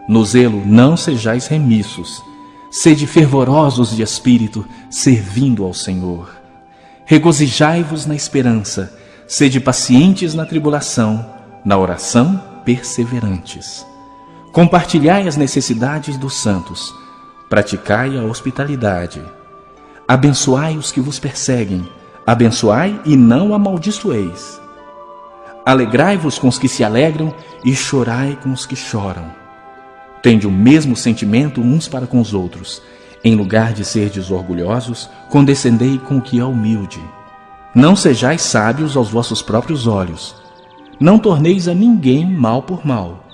No zelo não sejais remissos. Sede fervorosos de espírito, servindo ao Senhor. Regozijai-vos na esperança, sede pacientes na tribulação, na oração perseverantes. Compartilhai as necessidades dos santos, praticai a hospitalidade. Abençoai os que vos perseguem, abençoai e não amaldiçoeis. Alegrai-vos com os que se alegram e chorai com os que choram. Tende o mesmo sentimento uns para com os outros. Em lugar de serdes orgulhosos, condescendei com o que é humilde. Não sejais sábios aos vossos próprios olhos. Não torneis a ninguém mal por mal.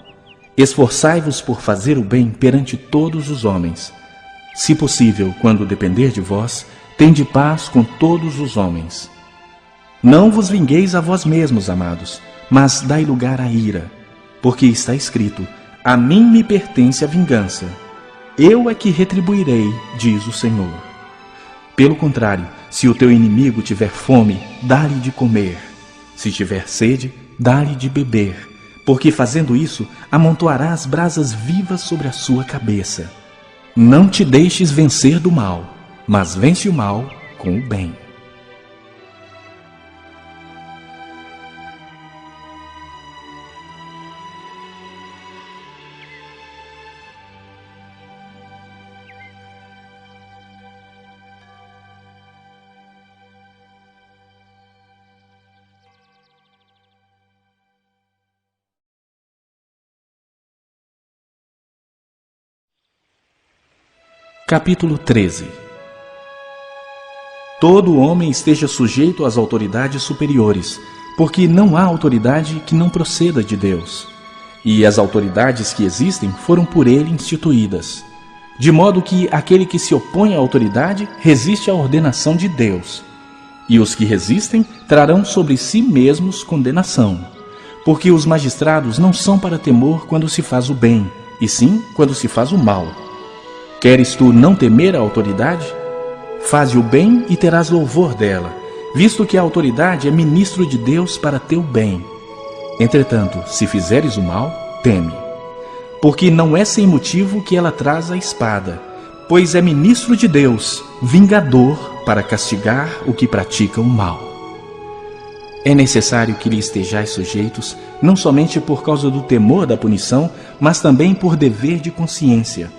Esforçai-vos por fazer o bem perante todos os homens. Se possível, quando depender de vós, tende paz com todos os homens. Não vos vingueis a vós mesmos, amados, mas dai lugar à ira, porque está escrito: a mim me pertence a vingança. Eu é que retribuirei, diz o Senhor. Pelo contrário, se o teu inimigo tiver fome, dá-lhe de comer. Se tiver sede, dá-lhe de beber, porque fazendo isso, amontoarás brasas vivas sobre a sua cabeça. Não te deixes vencer do mal, mas vence o mal com o bem. Capítulo 13. Todo homem esteja sujeito às autoridades superiores, porque não há autoridade que não proceda de Deus. E as autoridades que existem foram por ele instituídas. De modo que aquele que se opõe à autoridade resiste à ordenação de Deus. E os que resistem trarão sobre si mesmos condenação. Porque os magistrados não são para temor quando se faz o bem, e sim quando se faz o mal. Queres tu não temer a autoridade? Faze o bem e terás louvor dela, visto que a autoridade é ministro de Deus para teu bem. Entretanto, se fizeres o mal, teme. Porque não é sem motivo que ela traz a espada, pois é ministro de Deus, vingador para castigar o que pratica o mal. É necessário que lhe estejais sujeitos, não somente por causa do temor da punição, mas também por dever de consciência.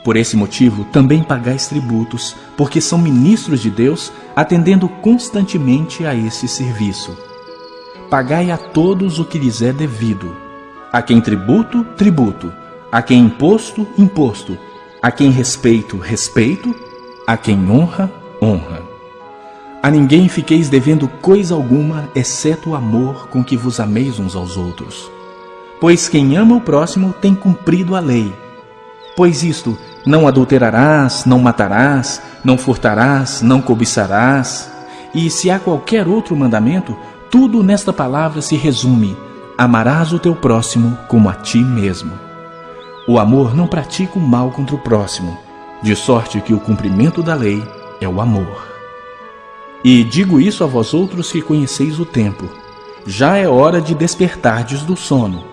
Por esse motivo, também pagais tributos, porque são ministros de Deus, atendendo constantemente a esse serviço. Pagai a todos o que lhes é devido. A quem tributo, tributo. A quem imposto, imposto. A quem respeito, respeito. A quem honra, honra. A ninguém fiqueis devendo coisa alguma, exceto o amor com que vos ameis uns aos outros. Pois quem ama o próximo tem cumprido a lei. Pois isto: não adulterarás, não matarás, não furtarás, não cobiçarás. E se há qualquer outro mandamento, tudo nesta palavra se resume: amarás o teu próximo como a ti mesmo. O amor não pratica o mal contra o próximo, de sorte que o cumprimento da lei é o amor. E digo isso a vós outros que conheceis o tempo. Já é hora de despertardes do sono,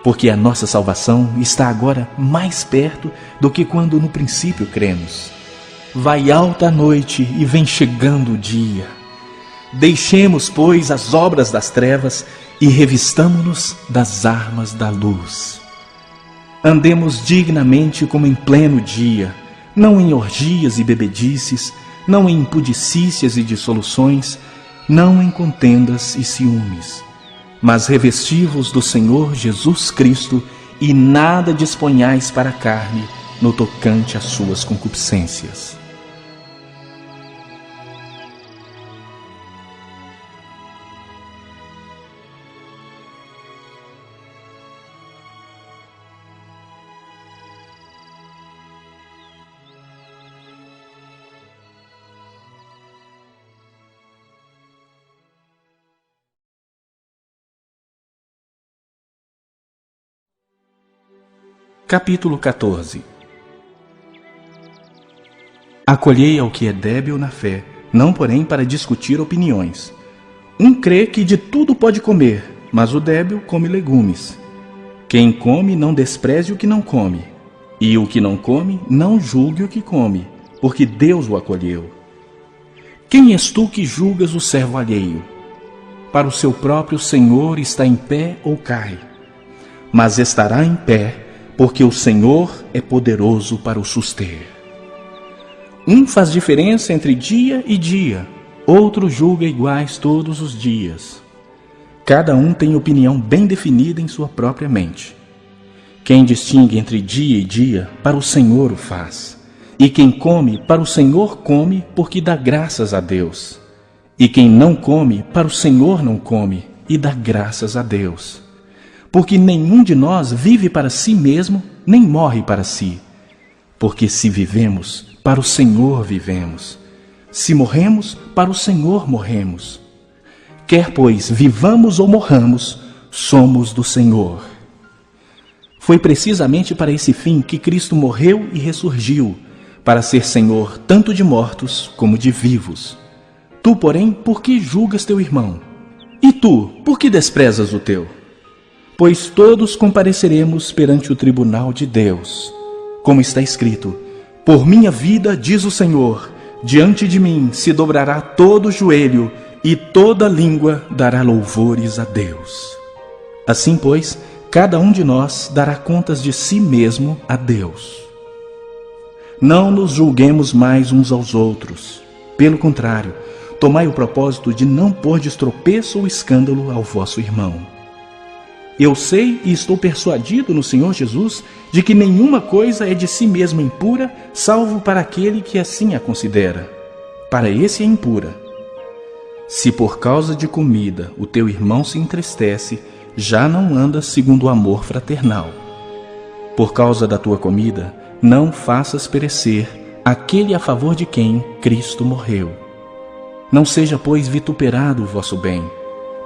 porque a nossa salvação está agora mais perto do que quando no princípio cremos. Vai alta a noite e vem chegando o dia. Deixemos, pois, as obras das trevas e revistamo-nos das armas da luz. Andemos dignamente como em pleno dia, não em orgias e bebedices, não em impudicícias e dissoluções, não em contendas e ciúmes, mas revesti-vos do Senhor Jesus Cristo e nada disponhais para a carne no tocante às suas concupiscências. Capítulo 14. Acolhei ao que é débil na fé, não porém para discutir opiniões. Um crê que de tudo pode comer, mas o débil come legumes. Quem come não despreze o que não come, e o que não come não julgue o que come, porque Deus o acolheu. Quem és tu que julgas o servo alheio? Para o seu próprio Senhor está em pé ou cai, mas estará em pé, porque o Senhor é poderoso para o suster. Um faz diferença entre dia e dia, outro julga iguais todos os dias. Cada um tem opinião bem definida em sua própria mente. Quem distingue entre dia e dia, para o Senhor o faz. E quem come, para o Senhor come, porque dá graças a Deus. E quem não come, para o Senhor não come, e dá graças a Deus. Porque nenhum de nós vive para si mesmo, nem morre para si. Porque se vivemos, para o Senhor vivemos. Se morremos, para o Senhor morremos. Quer, pois, vivamos ou morramos, somos do Senhor. Foi precisamente para esse fim que Cristo morreu e ressurgiu, para ser Senhor tanto de mortos como de vivos. Tu, porém, por que julgas teu irmão? E tu, por que desprezas o teu? Pois todos compareceremos perante o tribunal de Deus. Como está escrito: por minha vida, diz o Senhor, diante de mim se dobrará todo o joelho e toda língua dará louvores a Deus. Assim, pois, cada um de nós dará contas de si mesmo a Deus. Não nos julguemos mais uns aos outros. Pelo contrário, tomai o propósito de não pôr de tropeço ou escândalo ao vosso irmão. Eu sei e estou persuadido no Senhor Jesus de que nenhuma coisa é de si mesma impura, salvo para aquele que assim a considera. Para esse é impura. Se por causa de comida o teu irmão se entristece, já não andas segundo o amor fraternal. Por causa da tua comida, não faças perecer aquele a favor de quem Cristo morreu. Não seja, pois, vituperado o vosso bem,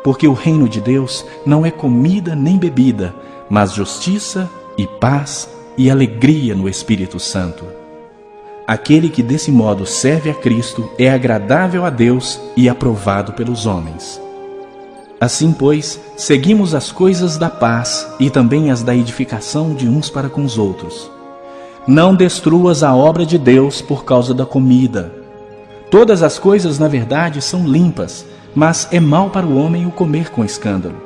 porque o reino de Deus não é comida nem bebida, mas justiça e paz e alegria no Espírito Santo. Aquele que desse modo serve a Cristo é agradável a Deus e aprovado pelos homens. Assim, pois, seguimos as coisas da paz e também as da edificação de uns para com os outros. Não destruas a obra de Deus por causa da comida. Todas as coisas, na verdade, são limpas, mas é mal para o homem o comer com escândalo.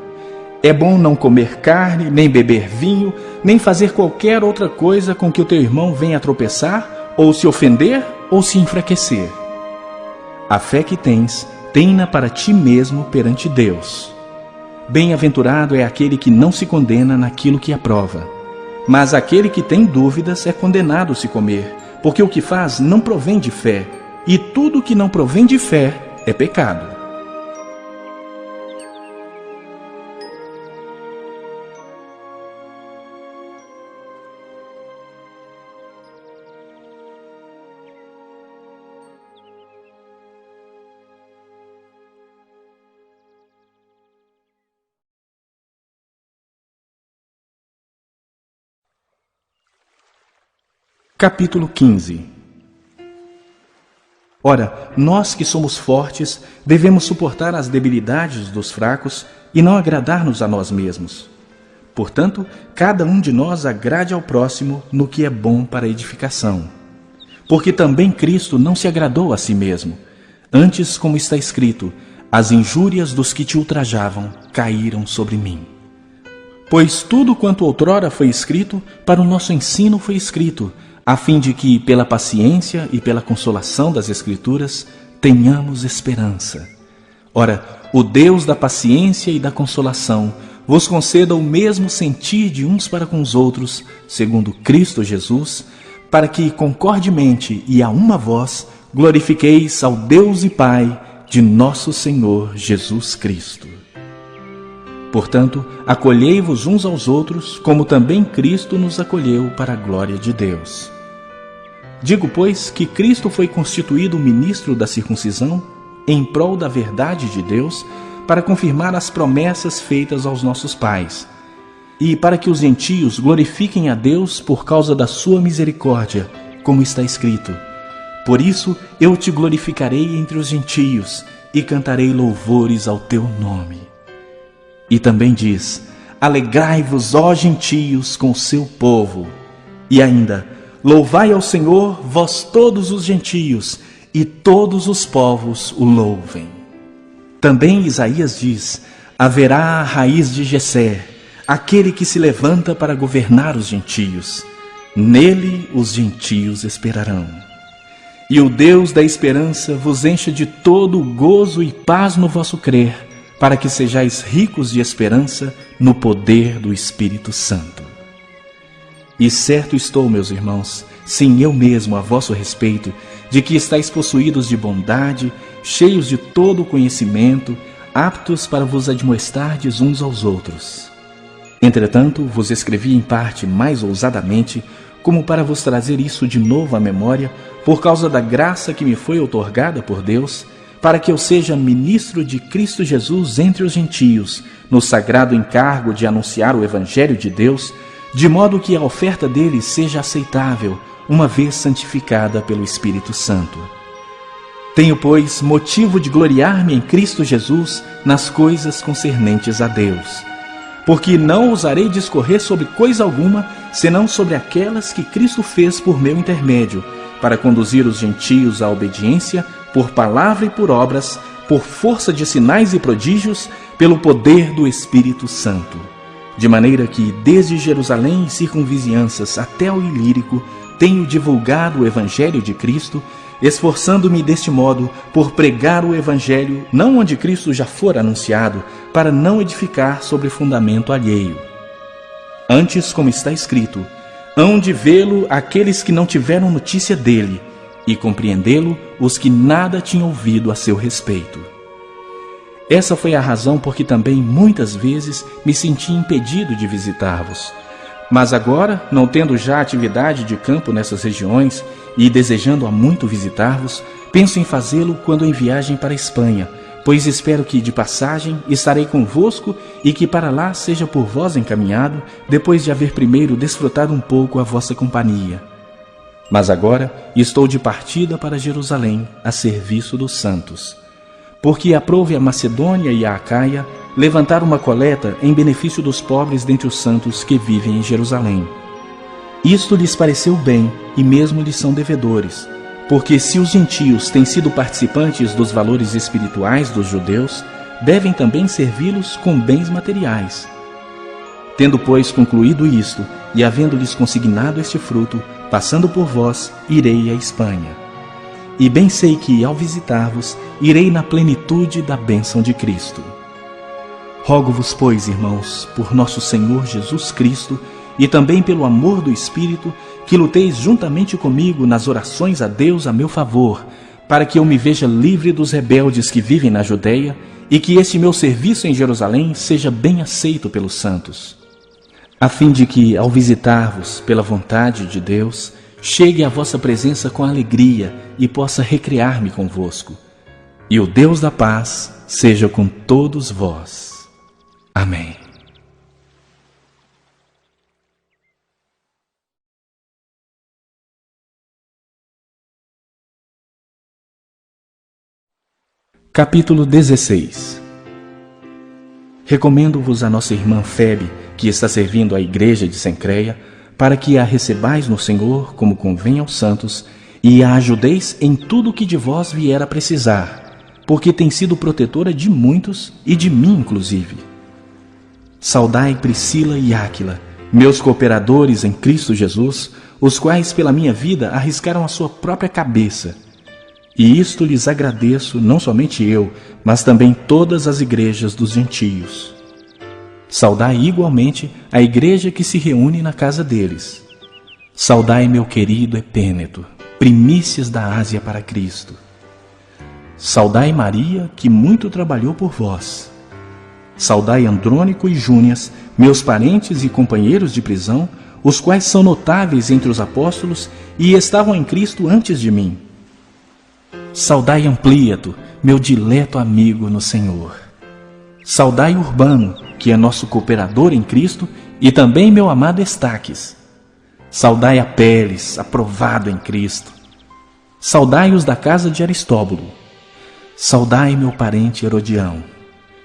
É bom não comer carne, nem beber vinho, nem fazer qualquer outra coisa com que o teu irmão venha a tropeçar, ou se ofender, ou se enfraquecer. A fé que tens, tem-na para ti mesmo perante Deus. Bem-aventurado é aquele que não se condena naquilo que aprova. Mas aquele que tem dúvidas é condenado se comer, porque o que faz não provém de fé, e tudo que não provém de fé é pecado. Capítulo 15. Ora, nós que somos fortes, devemos suportar as debilidades dos fracos e não agradar-nos a nós mesmos. Portanto, cada um de nós agrade ao próximo no que é bom para a edificação. Porque também Cristo não se agradou a si mesmo. Antes, como está escrito, as injúrias dos que te ultrajavam caíram sobre mim. Pois tudo quanto outrora foi escrito, para o nosso ensino foi escrito, a fim de que, pela paciência e pela consolação das Escrituras, tenhamos esperança. Ora, o Deus da paciência e da consolação vos conceda o mesmo sentir de uns para com os outros, segundo Cristo Jesus, para que, concordemente e a uma voz, glorifiqueis ao Deus e Pai de nosso Senhor Jesus Cristo. Portanto, acolhei-vos uns aos outros, como também Cristo nos acolheu para a glória de Deus. Digo, pois, que Cristo foi constituído ministro da circuncisão, em prol da verdade de Deus, para confirmar as promessas feitas aos nossos pais, e para que os gentios glorifiquem a Deus por causa da sua misericórdia, como está escrito: por isso eu te glorificarei entre os gentios, e cantarei louvores ao teu nome. E também diz: alegrai-vos, ó gentios, com o seu povo. E ainda: louvai ao Senhor, vós todos os gentios, e todos os povos o louvem. Também Isaías diz: haverá a raiz de Jessé, aquele que se levanta para governar os gentios. Nele os gentios esperarão. E o Deus da esperança vos encha de todo o gozo e paz no vosso crer, para que sejais ricos de esperança no poder do Espírito Santo. E certo estou, meus irmãos, sim, eu mesmo a vosso respeito, de que estáis possuídos de bondade, cheios de todo o conhecimento, aptos para vos admoestardes uns aos outros. Entretanto, vos escrevi em parte mais ousadamente, como para vos trazer isso de novo à memória, por causa da graça que me foi outorgada por Deus, para que eu seja ministro de Cristo Jesus entre os gentios, no sagrado encargo de anunciar o Evangelho de Deus, de modo que a oferta dele seja aceitável, uma vez santificada pelo Espírito Santo. Tenho, pois, motivo de gloriar-me em Cristo Jesus nas coisas concernentes a Deus. Porque não ousarei discorrer sobre coisa alguma, senão sobre aquelas que Cristo fez por meu intermédio, para conduzir os gentios à obediência, por palavra e por obras, por força de sinais e prodígios, pelo poder do Espírito Santo. De maneira que, desde Jerusalém e circunvizinhanças até o Ilírico, tenho divulgado o Evangelho de Cristo, esforçando-me deste modo por pregar o Evangelho não onde Cristo já fora anunciado, para não edificar sobre fundamento alheio. Antes, como está escrito, hão de vê-lo aqueles que não tiveram notícia dele, e compreendê-lo os que nada tinham ouvido a seu respeito. Essa foi a razão por que também muitas vezes me senti impedido de visitar-vos. Mas agora, não tendo já atividade de campo nessas regiões e desejando há muito visitar-vos, penso em fazê-lo quando em viagem para a Espanha, pois espero que de passagem estarei convosco e que para lá seja por vós encaminhado, depois de haver primeiro desfrutado um pouco a vossa companhia. Mas agora estou de partida para Jerusalém, a serviço dos santos. Porque aprouve a Macedônia e a Acaia levantar uma coleta em benefício dos pobres dentre os santos que vivem em Jerusalém. Isto lhes pareceu bem, e mesmo lhes são devedores, porque se os gentios têm sido participantes dos valores espirituais dos judeus, devem também servi-los com bens materiais. Tendo, pois, concluído isto, e havendo-lhes consignado este fruto, passando por vós, irei à Espanha. E bem sei que, ao visitar-vos, irei na plenitude da bênção de Cristo. Rogo-vos, pois, irmãos, por nosso Senhor Jesus Cristo, e também pelo amor do Espírito, que luteis juntamente comigo nas orações a Deus a meu favor, para que eu me veja livre dos rebeldes que vivem na Judeia, e que este meu serviço em Jerusalém seja bem aceito pelos santos, a fim de que, ao visitar-vos pela vontade de Deus, chegue à vossa presença com alegria e possa recrear-me convosco. E o Deus da paz seja com todos vós. Amém. Capítulo 16. recomendo-vos a nossa irmã Febe, que está servindo à igreja de Cencreia, para que a recebais no Senhor, como convém aos santos, e a ajudeis em tudo o que de vós vier a precisar, porque tem sido protetora de muitos e de mim inclusive. Saudai Priscila e Áquila, meus cooperadores em Cristo Jesus, os quais pela minha vida arriscaram a sua própria cabeça. E isto lhes agradeço, não somente eu, mas também todas as igrejas dos gentios. Saudai igualmente a igreja que se reúne na casa deles. Saudai meu querido Epêneto, primícias da Ásia para Cristo. Saudai Maria, que muito trabalhou por vós. Saudai Andrônico e Júnias, meus parentes e companheiros de prisão, os quais são notáveis entre os apóstolos e estavam em Cristo antes de mim. Saudai Amplíato, meu dileto amigo no Senhor. Saudai Urbano, que é nosso cooperador em Cristo, e também meu amado Estaques. Saudai Apeles, aprovado em Cristo. Saudai os da casa de Aristóbulo. Saudai meu parente Herodião.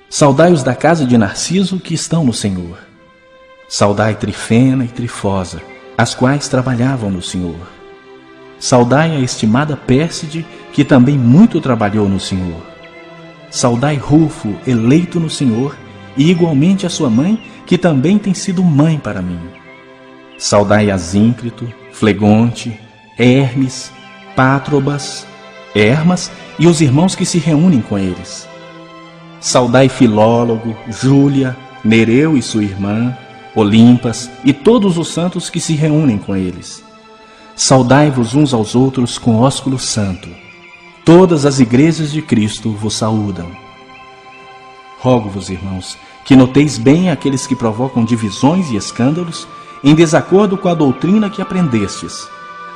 Saudai os da casa de Narciso, que estão no Senhor. Saudai Trifena e Trifosa, as quais trabalhavam no Senhor. Saudai a estimada Pérside, que também muito trabalhou no Senhor. Saudai Rufo, eleito no Senhor, e igualmente a sua mãe, que também tem sido mãe para mim. Saudai Asíncrito, Flegonte, Hermes, Pátrobas, Hermas e os irmãos que se reúnem com eles. Saudai Filólogo, Júlia, Nereu e sua irmã, Olimpas e todos os santos que se reúnem com eles. Saudai-vos uns aos outros com ósculo santo. Todas as igrejas de Cristo vos saúdam. Rogo-vos, irmãos, que noteis bem aqueles que provocam divisões e escândalos em desacordo com a doutrina que aprendestes.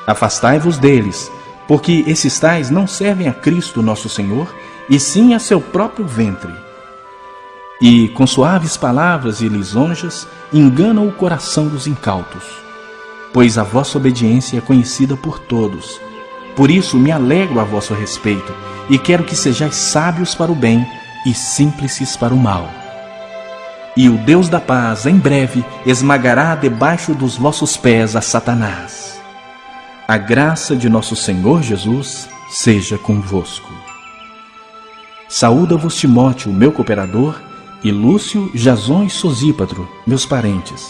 Afastai-vos deles, porque esses tais não servem a Cristo nosso Senhor, e sim a seu próprio ventre. E, com suaves palavras e lisonjas, enganam o coração dos incautos. Pois a vossa obediência é conhecida por todos. Por isso me alegro a vosso respeito, e quero que sejais sábios para o bem e simples para o mal. E o Deus da paz, em breve, esmagará debaixo dos vossos pés a Satanás. A graça de nosso Senhor Jesus seja convosco. Saúda-vos Timóteo, meu cooperador, e Lúcio, Jasón e Sosípatro, meus parentes.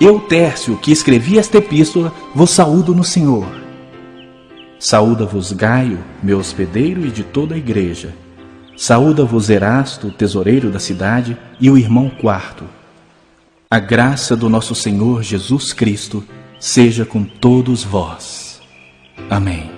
Eu, Tércio, que escrevi esta epístola, vos saúdo no Senhor. Saúda-vos Gaio, meu hospedeiro e de toda a igreja. Saúda-vos Erasto, tesoureiro da cidade, e o irmão Quarto. A graça do nosso Senhor Jesus Cristo seja com todos vós. Amém.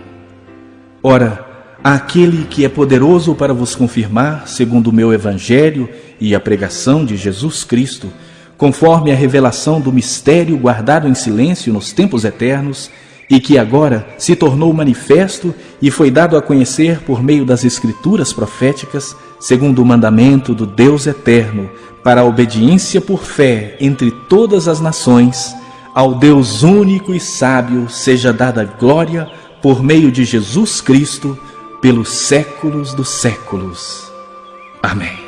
Ora, aquele que é poderoso para vos confirmar, segundo o meu evangelho e a pregação de Jesus Cristo, conforme a revelação do mistério guardado em silêncio nos tempos eternos, e que agora se tornou manifesto e foi dado a conhecer por meio das Escrituras proféticas, segundo o mandamento do Deus eterno, para a obediência por fé entre todas as nações, ao Deus único e sábio seja dada glória por meio de Jesus Cristo, pelos séculos dos séculos. Amém.